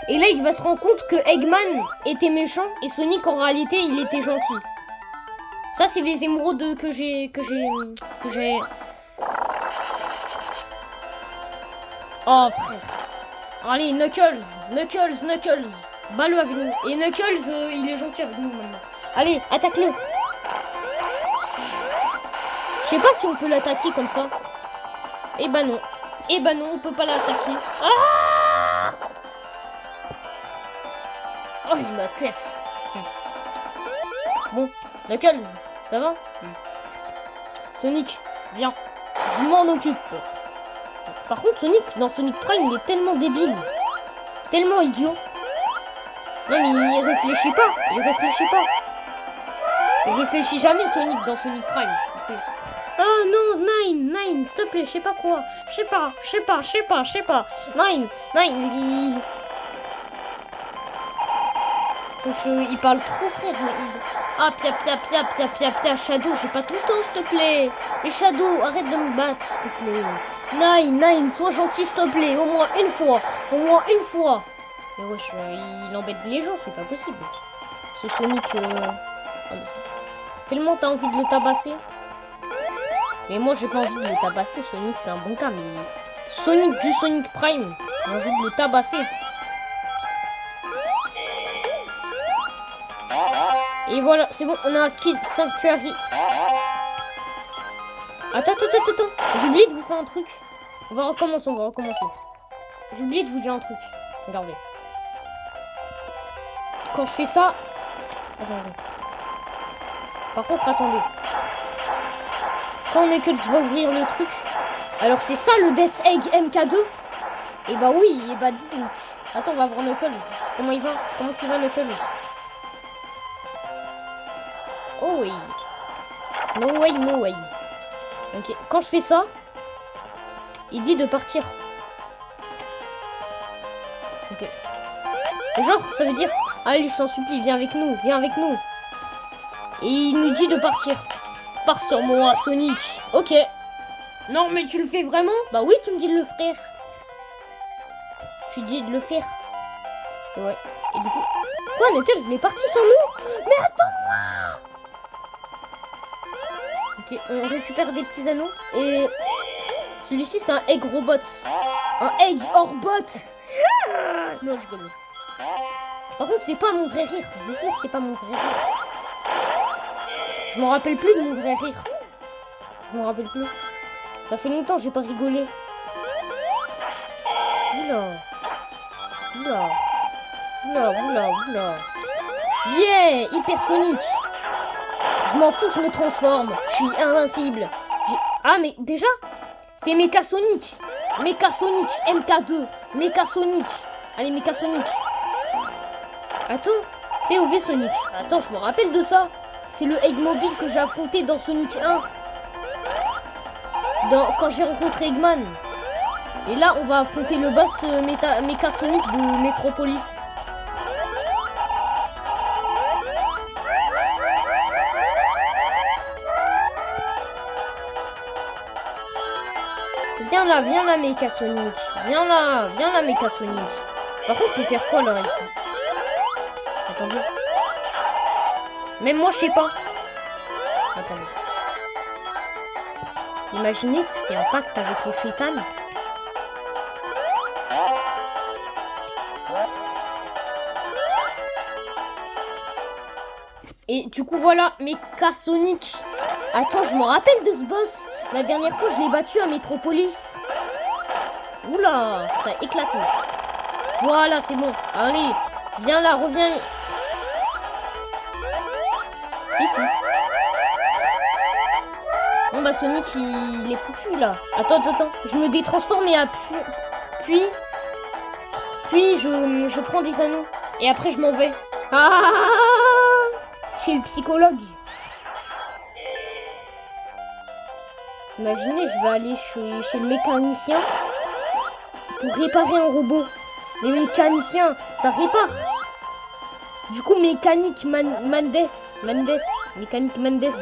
Et là, il va se rendre compte que Eggman était méchant et Sonic, en réalité, il était gentil. Ça, c'est les émeraudes que j'ai... Oh, frère. Allez, Knuckles. Bats-le avec nous. Et Knuckles, il est gentil avec nous maintenant. Allez, attaque-le. Je sais pas si on peut l'attaquer comme ça. Eh ben non. Eh ben non, on peut pas l'attaquer. Ah! Oh, ma tête. Bon, Knuckles, ça va? Sonic, viens. Je m'en occupe. Par contre, Sonic, dans Sonic Prime, il est tellement débile. Tellement idiot. Non, mais il réfléchit pas. Il réfléchit jamais, Sonic, dans Sonic Prime. Oh non, Nine, s'il te plaît, je sais pas quoi. Je sais pas. Nine, il parle trop, frère. Ah, pia, Shadow, j'ai pas tout le temps, s'il te plaît. Mais Shadow, arrête de me battre, s'il te plaît. Nine, sois gentil, s'il te plaît. Au moins une fois. Mais wesh, il embête les gens, c'est pas possible. Ce Sonic, tellement t'as envie de le tabasser. Mais moi, j'ai pas envie de le tabasser. Sonic, c'est un bon cas, mais Sonic du Sonic Prime, j'ai envie de le tabasser. Et voilà, c'est bon, on a un skill Sanctuary. Attends. J'ai oublié de vous faire un truc. On va recommencer. J'ai oublié de vous dire un truc. Regardez. Quand je fais ça... Attendez. Par contre, attendez. Quand Knuckles va ouvrir le truc... Alors c'est ça le Death Egg MK2? Et bah oui, et bah dis donc. Attends, on va voir Knuckles. Comment il va? Comment tu vas, Knuckles? Oh oui. No way. Ok, quand je fais ça, il dit de partir. Ok. Genre, ça veut dire, allez, je t'en supplie, viens avec nous, viens avec nous. Et il nous dit de partir. Pars sur moi, Sonic. Ok. Non, mais tu le fais vraiment? Bah oui, tu me dis de le faire. Tu dis de le faire. Ouais. Et du coup... Quoi, Knuckles, il est parti sans nous? Mais attends-moi! Ok, on récupère des petits anneaux. Et... celui-ci, c'est un Egg Robot. Un Egg Orbot. Non, je connais. Par contre, c'est pas mon vrai rire. Je vous jure, c'est pas mon vrai rire. Je m'en rappelle plus de mon vrai rire. Je m'en rappelle plus. Ça fait longtemps que j'ai pas rigolé. Oula. Oula. Oula, oula, oula. Yeah, hypersonique. Je m'en fous, je me transforme. Je suis invincible. Ah, mais déjà, c'est Mecha Sonic. Mecha Sonic, MK2. Mecha Sonic. Allez, Mecha Sonic. Attends, POV Sonic. Attends, je me rappelle de ça. C'est le Egg Mobile que j'ai affronté dans Sonic 1. Quand j'ai rencontré Eggman. Et là, on va affronter le boss Mecha Sonic de Metropolis. Viens là, Mecha Sonic. Viens là, Mecha Sonic. Par contre, il faut faire quoi là ici? Attendez. Même moi, je sais pas. Attendez. Imaginez qu'il y a un pacte avec le Satan. Et du coup, voilà, Mecha Sonic. Attends, je me rappelle de ce boss. La dernière fois, je l'ai battu à Metropolis. Oula, ça a éclaté. Voilà, c'est bon. Allez, viens là, reviens. Ici. Bon bah Sonic, il est foutu là. Attends. Je me détransforme et puis je prends des anneaux. Et après, je m'en vais. Ah, chez le psychologue. Imaginez, je vais aller chez le mécanicien pour réparer un robot. Les mécaniciens, ça répare. Du coup, mécanique Mendes de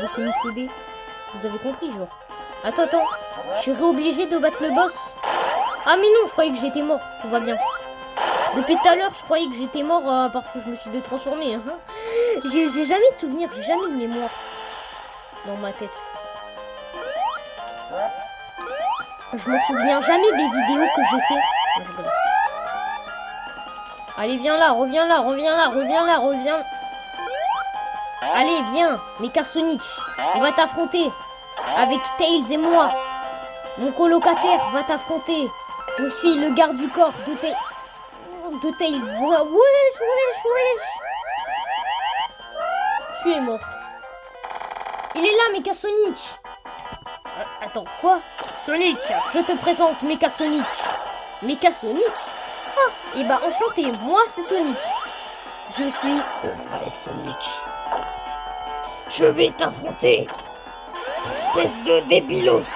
Sonic CD. Vous avez compris, genre. Attends. Je serais obligé de battre le boss. Ah, mais non, je croyais que j'étais mort. Tout va bien. Depuis tout à l'heure, je croyais que j'étais mort parce que je me suis détransformé. Hein. J'ai jamais de souvenirs, j'ai jamais de mémoire dans ma tête. Je me souviens jamais des vidéos que j'ai fait. Allez, viens là, reviens. Allez, viens, Mecha Sonic. On va t'affronter. Avec Tails et moi. Mon colocataire va t'affronter. Je suis le garde du corps de Tails. Wesh. Tu es mort. Il est là, Mecha Sonic. Attends, quoi? Sonic, je te présente Mecha Sonic. Mecha Sonic? Ah, et bah enchanté, moi c'est Sonic. Je suis le vrai Sonic. Je vais t'affronter. Espèce de débilos.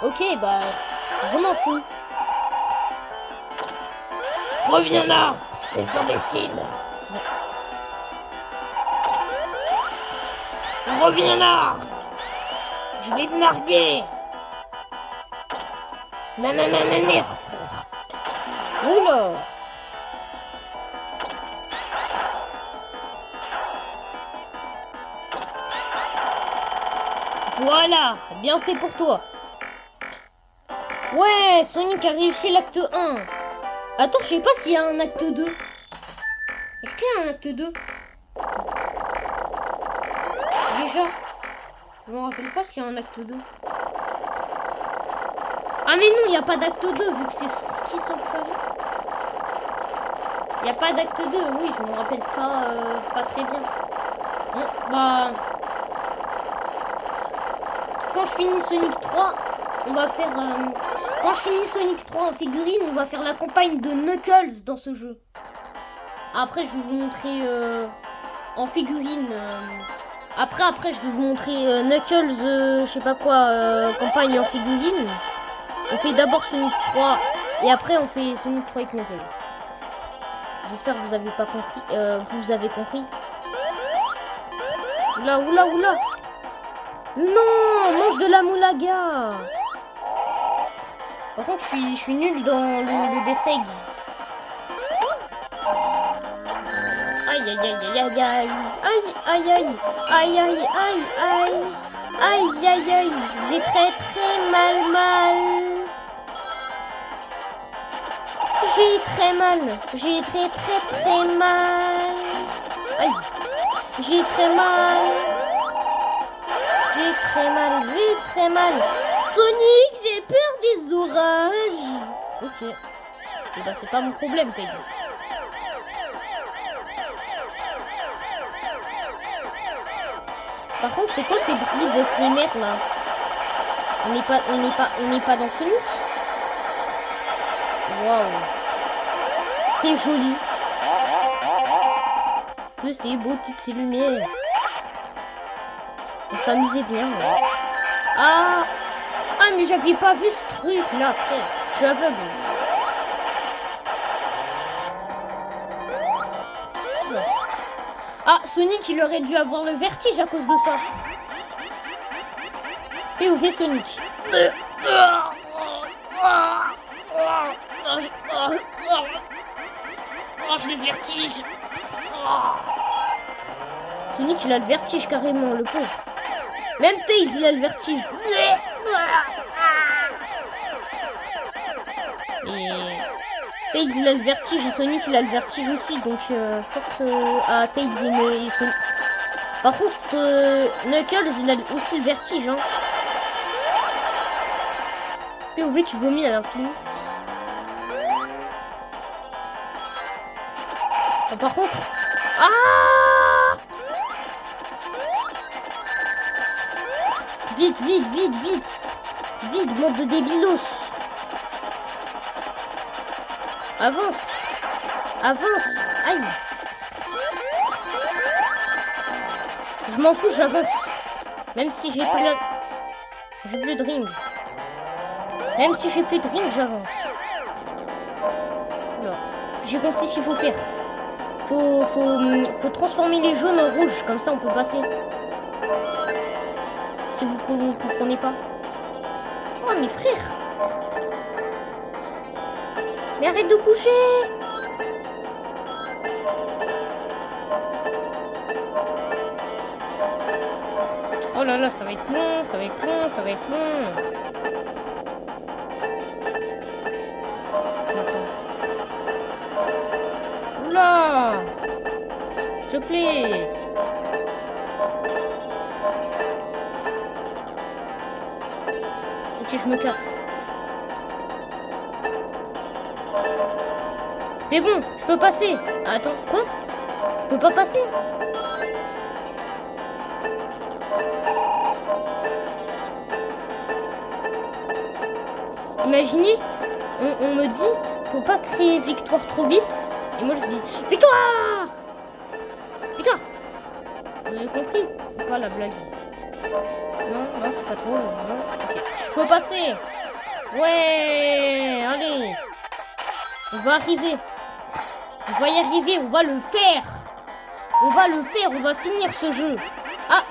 Ok, bah, je m'en fous. Reviens là, espèce d'imbécile. Reviens là. Je vais te narguer. Nananananer. Oula. Voilà, bien fait pour toi. Ouais, Sonic a réussi l'acte 1. Attends, je sais pas s'il y a un acte 2. Est-ce qu'il y a un acte 2? Déjà, je me rappelle pas s'il y a un acte 2. Ah mais non, il n'y a pas d'acte 2 vu que c'est ce qui sont prévus. Il n'y a pas d'acte 2, oui, je me rappelle pas très bien. Bon, bah... Quand je finis Sonic 3, on va faire... Quand je finis Sonic 3 en figurine, on va faire la campagne de Knuckles dans ce jeu. Après, je vais vous montrer en figurine... Après, je vais vous montrer Knuckles, je sais pas quoi, campagne en figurine. On fait d'abord Sonic 3 et après on fait Sonic 3 avec Knuckles. J'espère que vous avez pas compris. Vous avez compris. Oula, oula, oula. Non, mange de la moulaga. Par contre, je suis nul dans le desseg. Aïe, aïe, aïe, aïe, aïe, aïe, aïe, aïe, aïe, aïe, aïe, aïe, aïe, aïe, j'ai très mal. J'ai très mal. J'ai très mal. Aïe. J'ai très mal. J'ai très mal. Sonic, j'ai peur des orages. Ok. Et bah c'est pas mon problème, Teddy. Par contre, c'est quoi ces bruits de fenêtre là? On n'est pas dans Sonic? Waouh. C'est joli. Que c'est beau toutes ces lumières. On s'amusait bien. Ah mais j'avais pas vu ce truc là, frère. Je suis aveugle. Ah, Sonic, il aurait dû avoir le vertige à cause de ça. POV Sonic. J'ai le vertige. Sonic, il a le vertige carrément, le pauvre. Même Tails, il a le vertige. Et Tails, il a le vertige et Sonic, il a le vertige aussi. Donc, force à Tails et Sonic. Par contre, Knuckles, il a aussi le vertige. Hein. POV, tu vomis à l'infini. Oh, par contre... Ah! Vite, bande de débilos. Avance. Aïe. Je m'en fous, j'avance. Même si j'ai plus de ring. Même si j'ai plus de ring, j'avance. J'ai compris ce qu'il faut faire. Faut transformer les jaunes en rouge, comme ça on peut passer. Si vous ne comprenez pas. Oh mes frères. Mais arrête de bouger. Oh là là, ça va être long. Oula. S'il te plaît. Ok, je me casse. C'est bon, je peux passer. Attends, quoi? Je peux pas passer? Imaginez, on me dit, faut pas crier victoire trop vite. Et moi je dis, victoire! Victoire! Vous avez compris? Pas la blague. Non, c'est pas trop. Non. Okay. Je peux passer. Ouais, allez. On va arriver. On va y arriver, on va le faire. On va finir ce jeu. Ah,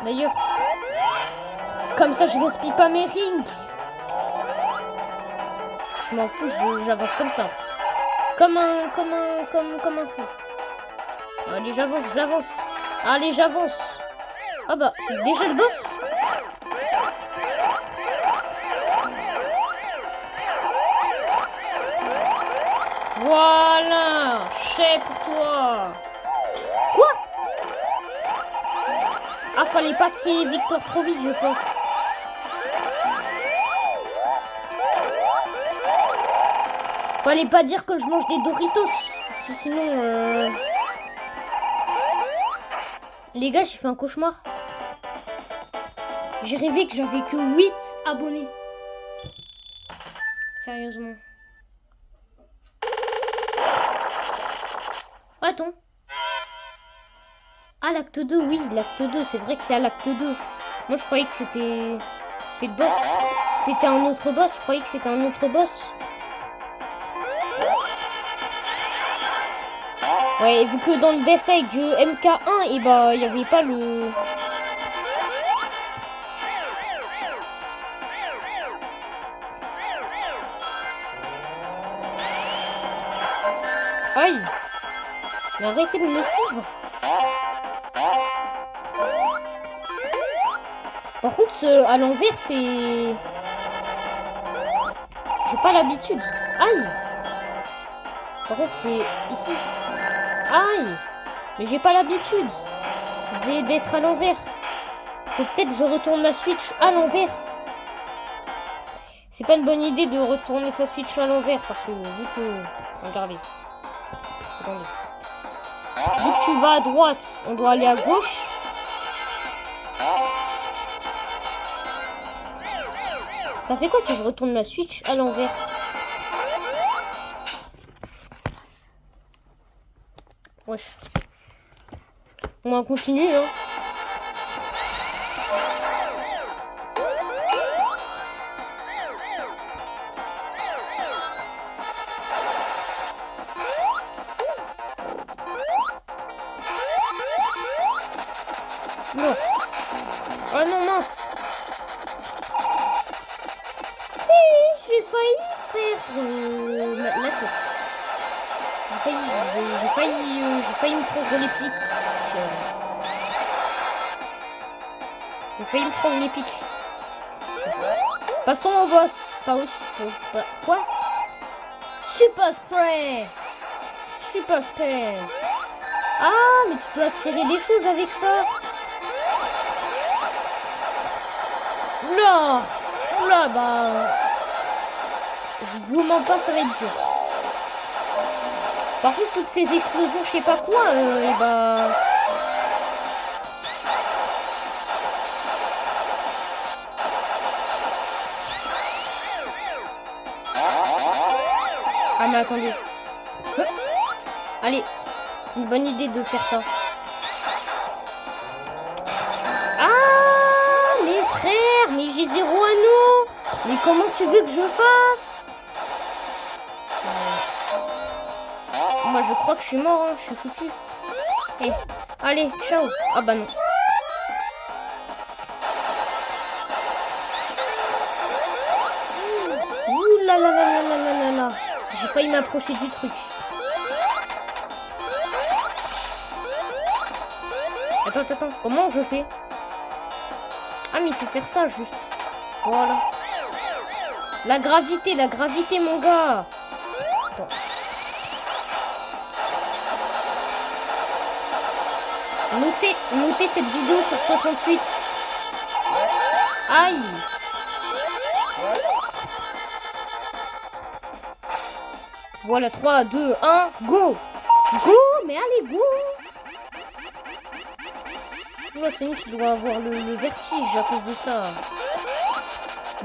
d'ailleurs. Comme ça, je gaspille pas mes rings. Je m'en fous, j'avance comme ça. Comme un fou. Allez, j'avance. Allez, j'avance. Ah bah, c'est déjà le boss. Voilà, chef pour toi. Quoi? Ah, fallait pas crier victoire trop vite, je pense. Fallait pas dire que je mange des Doritos. Parce que sinon... Les gars, j'ai fait un cauchemar. J'ai rêvé que j'avais que 8 abonnés. Sérieusement. Attends. Ah, l'acte 2, oui, l'acte 2. C'est vrai que c'est à l'acte 2. Moi, je croyais que c'était le boss. C'était un autre boss. Je croyais que c'était un autre boss. Ouais, vu que dans le dessin avec du MK1, et bah, il n'y avait pas le... Aïe. Mais arrêtez de me suivre. Par contre, à l'envers, c'est... J'ai pas l'habitude. Aïe. Par contre, c'est ici. Aïe. Mais j'ai pas l'habitude d'être à l'envers. Faut peut-être que je retourne ma Switch à l'envers. C'est pas une bonne idée de retourner sa Switch à l'envers parce que vu que... Regardez. Attendez. Vu que tu vas à droite, on doit aller à gauche. Ça fait quoi si je retourne ma Switch à l'envers? Wesh. On va continuer, hein. Non. Oh non, mince. J'ai failli faire la tête. J'ai failli me prendre les pics. J'ai failli me prendre les pics. Passons au boss. Pas aussi. Quoi? Super spray. Super spray. Ah, mais tu peux aspirer des choses avec ça. Oula. Oula, bah... Je vous mens pas, ça va être dur. Par contre, toutes ces explosions, je sais pas quoi, et bah... Ah mais attendez. Allez, c'est une bonne idée de faire ça. Ah, mes frères, mais j'ai 0 anneau. Mais comment tu veux que je fasse? Moi je crois que je suis mort, hein. Je suis foutu. Hey. Allez, ciao. Ah bah non. Ouh là là là là là là là là. J'ai failli m'approcher du truc. Attends, comment je fais? Ah mais il faut faire ça juste. Voilà. La gravité mon gars. Attends. Notez cette vidéo sur 68. Aïe. Voilà, 3, 2, 1, go. Go, mais allez, go. Oula, Sonic doit avoir le vertige à cause de ça.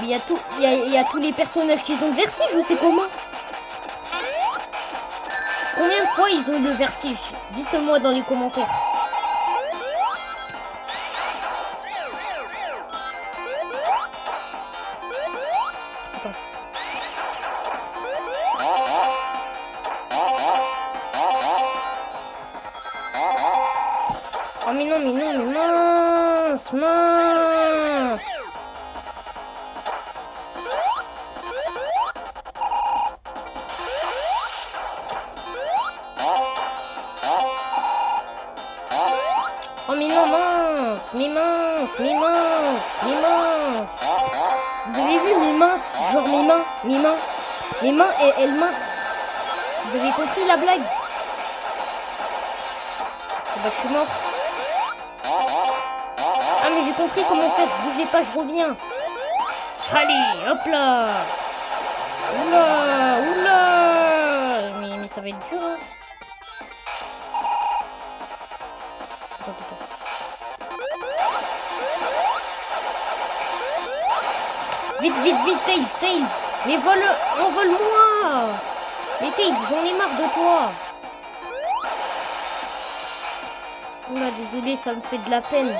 Mais il y a tous les personnages qui ont le vertige, je sais comment. Combien de fois ils ont le vertige? Dites-moi dans les commentaires. Attends. Oh mais non, mince. Oh mais non, mince. Vous avez vu mes mains, genre mes mains elles minces. Vous avez compris la blague? Bah je suis mort. Ah mais j'ai compris comment faire, bougez pas, je reviens. Allez, hop là. Oula. Mais ça va être dur, hein. Attends. Vite, Tails. Mais envole-moi. Mais Tails, j'en ai marre de toi. Oula, désolé, ça me fait de la peine.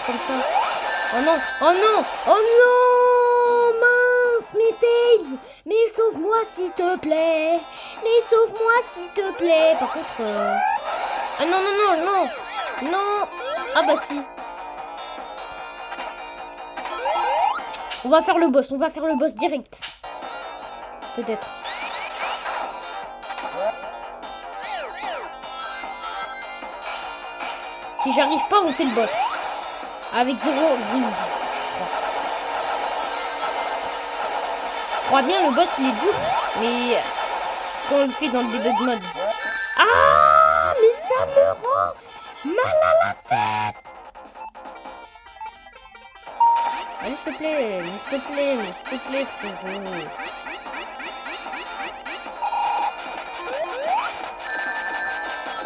Comme ça. Oh non, mince, mais Tails, mais sauve-moi s'il te plaît. Par contre, Ah non, non, non, non. Non. Ah bah si. On va faire le boss direct. Peut-être. Si j'arrive pas, on fait le boss. Avec 0 build. Je crois bien, le boss il est dur. Mais quand on le fait dans le debug mode. Ah, mais ça me rend mal à la tête. Allez, s'il te plaît, frérot.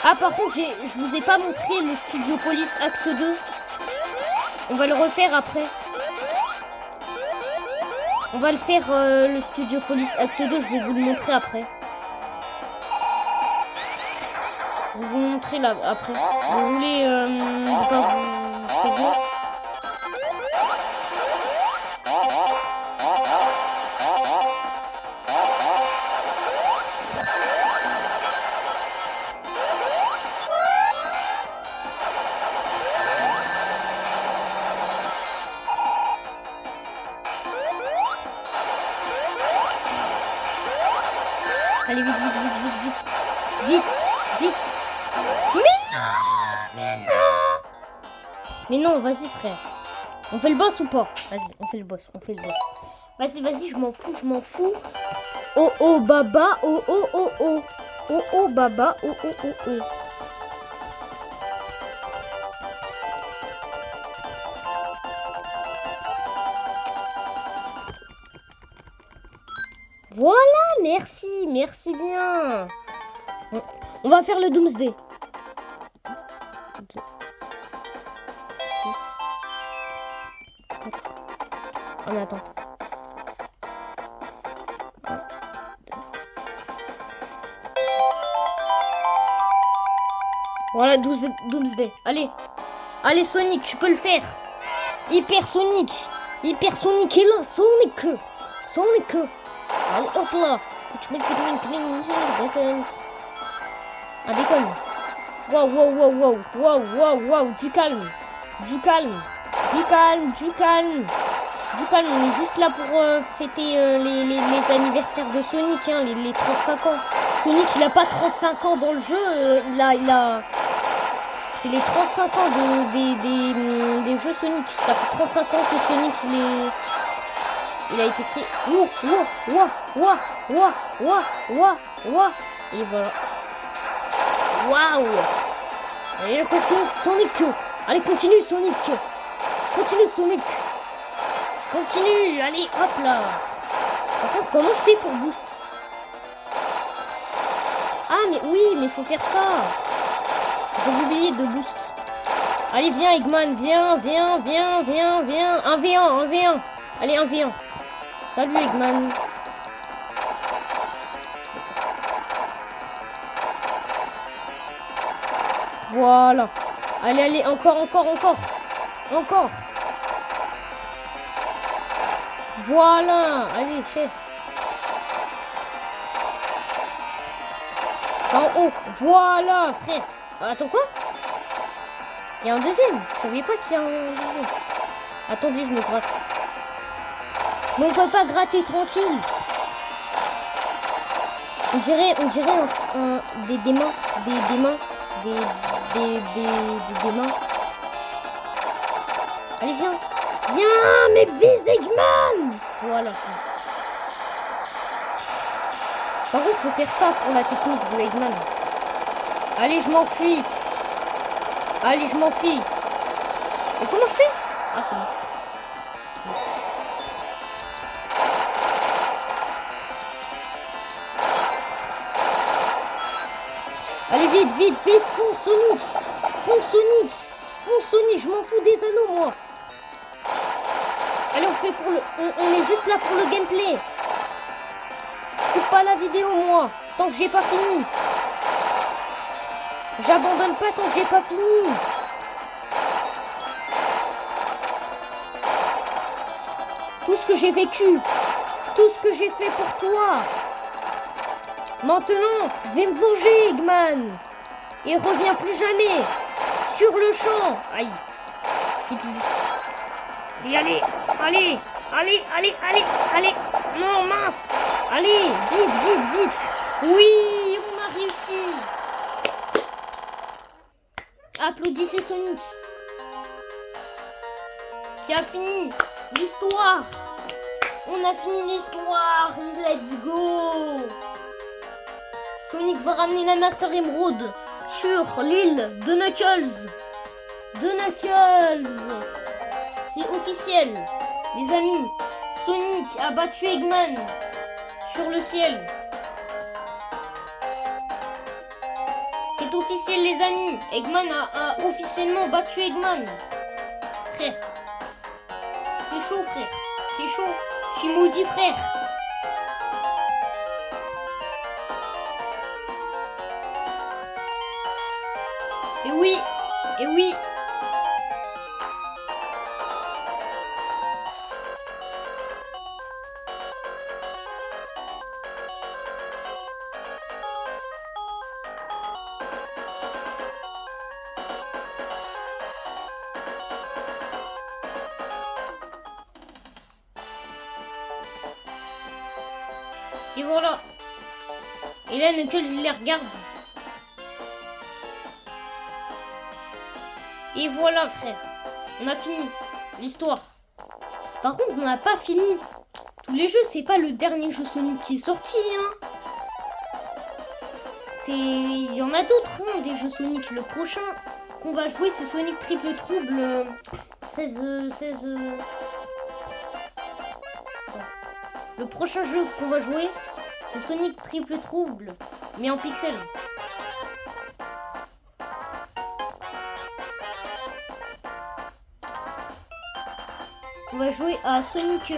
Ah, par contre, je vous ai pas montré le Studio Police Acte 2. On va le refaire après. On va le faire, le Studio Police Acte 2, je vais vous le montrer après. Je vais vous montrer là, après. Vous voulez pas vous prévenir ? Allez, vite, vite, vite, vite, vite. Vite, vite. Mais non, vas-y, frère. On fait le boss ou pas? Vas-y, on fait le boss, Vas-y, vas-y, je m'en fous. Oh, oh, baba, oh, oh, oh, oh. Oh, oh, baba, oh, oh, oh, oh. Voilà, merci bien. On va faire le Doomsday. Ah mais attends. Voilà, Doomsday. Allez Sonic, tu peux le faire. Hyper Sonic est là, Sonic. Allez, hop là. Ah, déconne. Wow. Du calme. On est juste là pour fêter les anniversaires de Sonic, hein, les 35 ans. Sonic, il a pas 35 ans dans le jeu, il a... C'est les 35 ans des jeux Sonic. Ça fait 35 ans que Sonic, il a été créé. Et voilà. Waouh. Allez, continue Sonic. Allez, continue Sonic. Continue, allez, hop là. Par contre, comment je fais pour boost? Ah, mais oui, mais faut faire ça. J'ai oublié de boost. Allez, viens, Eggman, viens. 1v1. Allez, 1v1. Salut, Eggman. Voilà. Allez, encore. Voilà. Allez, chef. En haut. Voilà, frère. Attends, quoi? Il y a un deuxième. Je savais pas qu'il y a un deuxième. Attendez, je me gratte. Mais on peut pas gratter tranquille. On dirait des mains. Des mains. Allez, viens, mais vise Eggman. Voilà. Par contre, faut faire ça pour la technique de Eggman. Allez, je m'enfuis. Et comment je fais? Ah, c'est bon. Allez, vite, fonce Sonic, je m'en fous des anneaux, moi. Allez, on est juste là pour le gameplay. Je coupe pas la vidéo, moi, tant que j'ai pas fini. J'abandonne pas tant que j'ai pas fini. Tout ce que j'ai vécu, tout ce que j'ai fait pour toi. Maintenant, je vais me venger, Eggman. Et revient plus jamais. Sur le champ. Aïe. Et allez, allez, allez, allez, allez, allez. Non, mince. Allez, vite, vite, vite. Oui, on a réussi. Applaudissez Sonic. Qui a fini l'histoire. On a fini l'histoire. Let's go. Sonic va ramener la Master Emerald sur l'île de Knuckles. C'est officiel. Les amis, Sonic a battu Eggman sur le ciel. C'est officiel les amis. Eggman a officiellement battu Eggman. Frère. C'est chaud frère. C'est chaud. Je suis maudit frère. Et oui. Et oui. Et voilà. Et là, Knuckles, il les regarde. Et voilà, frère. On a fini l'histoire. Par contre, on n'a pas fini. Tous les jeux, c'est pas le dernier jeu Sonic qui est sorti. Hein. Il y en a d'autres, hein, des jeux Sonic. Le prochain qu'on va jouer, c'est Sonic Triple Trouble 16... Le prochain jeu qu'on va jouer, c'est Sonic Triple Trouble, mais en pixels. On va jouer à Sonic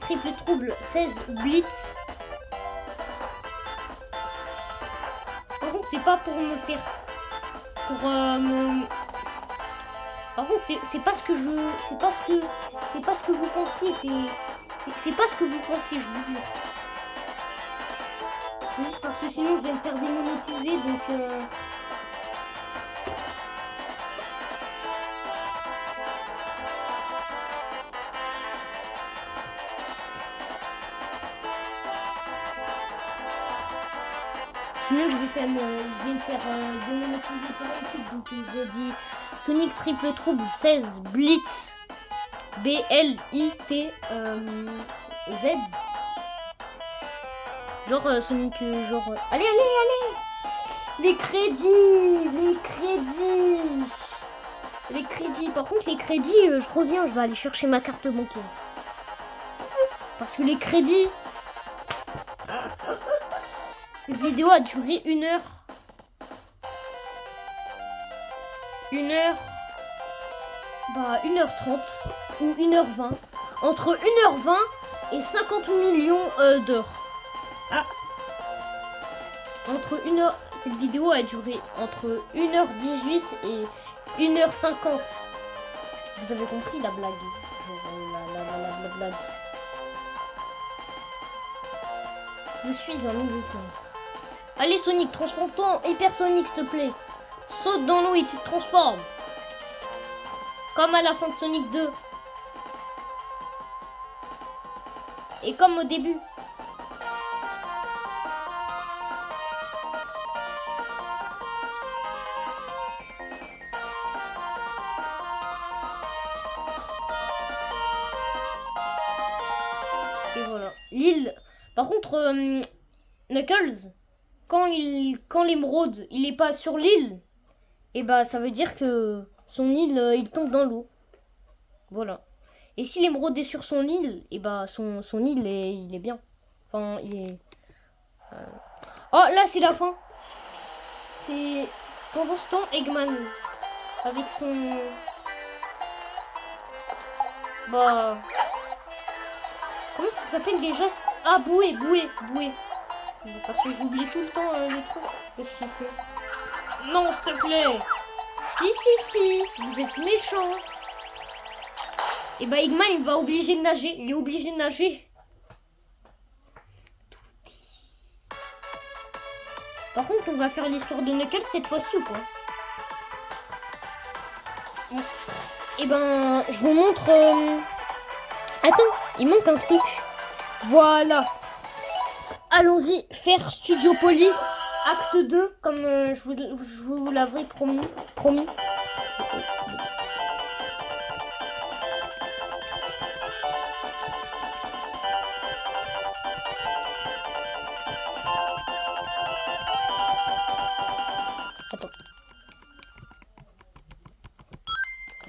Triple Trouble 16 Blitz. Par contre, c'est pas pour me faire... Par contre, c'est pas ce que je... C'est pas ce que vous pensiez, c'est pas ce que vous pensiez, je vous dis. Juste parce que sinon je vais me faire démonétiser, donc sinon je vais me faire démonétiser par YouTube. Donc je dis Sonic Triple Trouble 16 Blitz. B-L-I-T Z. Genre Sonic, genre... Allez, allez, allez. Les crédits. Par contre, les crédits, je reviens, je vais aller chercher ma carte bancaire. Parce que les crédits... Cette vidéo a duré 1 heure. 1h30 ou 1h20. Entre 1h20 et 50 millions d'heures. Ah. Entre 1h... Cette vidéo a duré entre 1h18 et 1h50. Vous avez compris la blague. La blague. Je suis un militant. Allez Sonic, transforme-toi en hypersonic s'il te plaît. Saute dans l'eau et tu te transformes. Comme à la fin de Sonic 2. Et comme au début. Et voilà. L'île. Par contre, Knuckles, quand l'émeraude, il est pas sur l'île, et bah ça veut dire que son île, il tombe dans l'eau. Voilà. Et si l'émeraude est sur son île, et bah son île, il est bien. Enfin, il est... Oh, là, c'est la fin. C'est... Pendant ce temps, Eggman, avec son... Bah... Comment ça s'appelle déjà? Ah, Boué. Parce que j'oublie tout le temps les trucs. Qu'est-ce qu'il fait? Non, s'il te plaît. Si, vous êtes méchant. Et bah Eggman, il va obliger de nager. Il est obligé de nager. Par contre, on va faire l'histoire de Knuckles cette fois-ci ou quoi? Bon. Et ben, je vous montre... Attends, il manque un truc. Voilà. Allons-y, faire Studio Police, acte 2, comme je vous l'avais promis. Attends.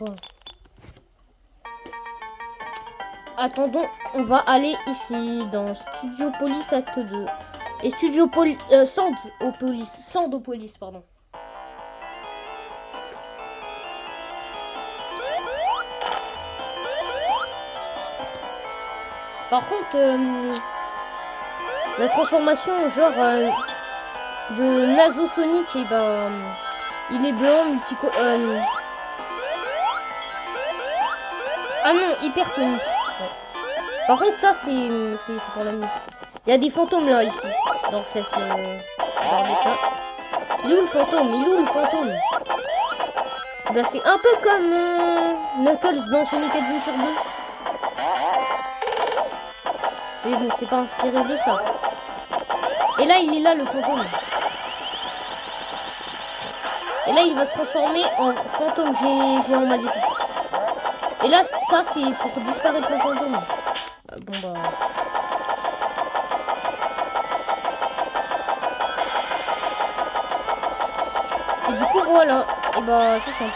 Bon. Attendons, on va aller ici dans Studio Police Acte 2. Et Studio Police... Sand au Police, pardon. Par contre, la transformation genre de Nazo Sonic, et ben, il est blanc, multico... Ah non, Hyper Sonic. Ouais. Par contre, ça, c'est pour la nuit. Il y a des fantômes là, ici. Dans cette... Regardez ça. Il est où le fantôme? Il est où le fantôme? Ben, c'est un peu comme Knuckles dans Sonic Adventure 2. Mais bon, c'est pas inspiré de ça. Et là, il est là, le fantôme. Et là, il va se transformer en fantôme géant maléfique. Et là, ça, c'est pour disparaître le fantôme. Bon, bah... Et du coup, voilà. Et bah, c'est simple.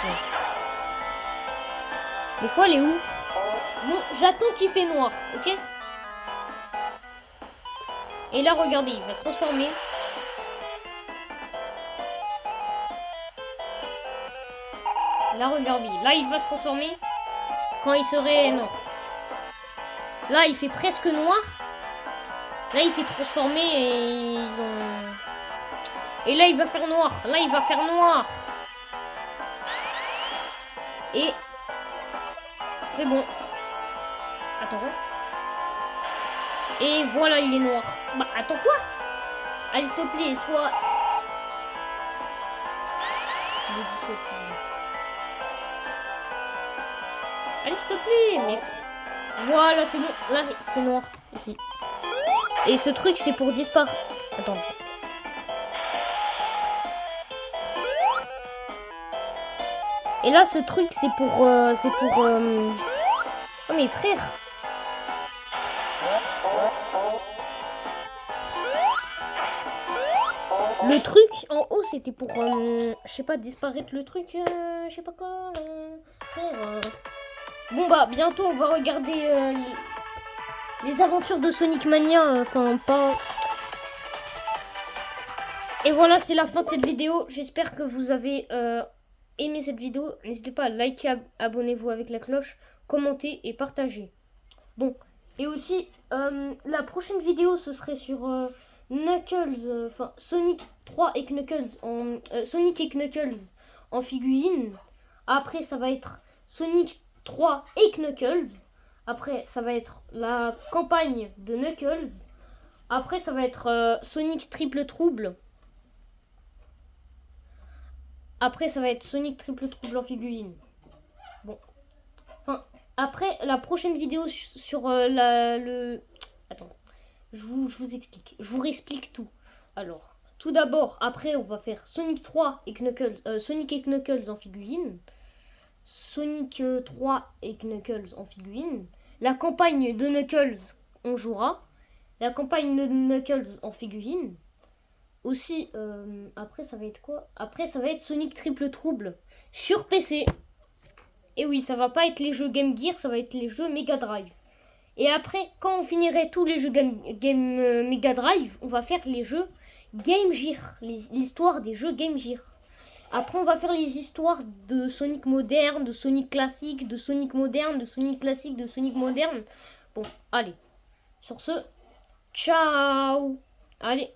Des fois, elle est où? Bon, j'attends qu'il fait noir, ok? Et là, regardez, il va se transformer. Là, regardez. Là, il va se transformer quand il serait noir. Là, il fait presque noir. Là, il s'est transformé et ils ont... Et là, il va faire noir. Là, il va faire noir. Et... C'est bon. Attends. Et voilà, il est noir. Bah, attends quoi? Allez, s'il te plaît, soit... Allez, s'il te plaît, mais... Voilà, c'est bon. Là, c'est noir, ici. Et ce truc, c'est pour disparaître. Attends. Et là, ce truc, c'est pour... Oh, mais frère. Le truc en haut, c'était pour... je sais pas, disparaître le truc... je sais pas quoi... frère, Bon, bah, bientôt, on va regarder... les aventures de Sonic Mania, enfin pas... Et voilà, c'est la fin de cette vidéo. J'espère que vous avez aimé cette vidéo. N'hésitez pas à liker, abonnez-vous avec la cloche, commentez et partagez. Bon, et aussi, la prochaine vidéo, ce serait sur Knuckles, enfin Sonic 3 et Knuckles, Sonic et Knuckles en figurine. Après, ça va être Sonic 3 et Knuckles. Après, ça va être la campagne de Knuckles. Après, ça va être Sonic Triple Trouble. Après, ça va être Sonic Triple Trouble en figurine. Bon. Enfin, après, la prochaine vidéo sur Attends. Je vous explique. Je vous réexplique tout. Alors, tout d'abord, après, on va faire Sonic 3 et Knuckles, Sonic et Knuckles en figurine. Sonic 3 et Knuckles en figurine. La campagne de Knuckles, on jouera. La campagne de Knuckles en figurine. Aussi, après, ça va être quoi? Après, ça va être Sonic Triple Trouble sur PC. Et oui, ça va pas être les jeux Game Gear, ça va être les jeux Mega Drive. Et après, quand on finirait tous les jeux Mega Drive, on va faire les jeux Game Gear, l'histoire des jeux Game Gear. Après, on va faire les histoires de Sonic moderne, de Sonic classique, de Sonic moderne, de Sonic classique, de Sonic moderne. Bon, allez. Sur ce, ciao. Allez.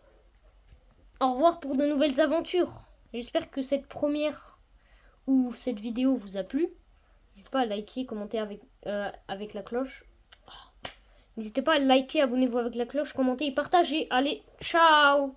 Au revoir pour de nouvelles aventures. J'espère que cette première ou cette vidéo vous a plu. N'hésitez pas à liker, commenter avec la cloche. N'hésitez pas à liker, abonnez-vous avec la cloche, commenter et partager. Allez, ciao!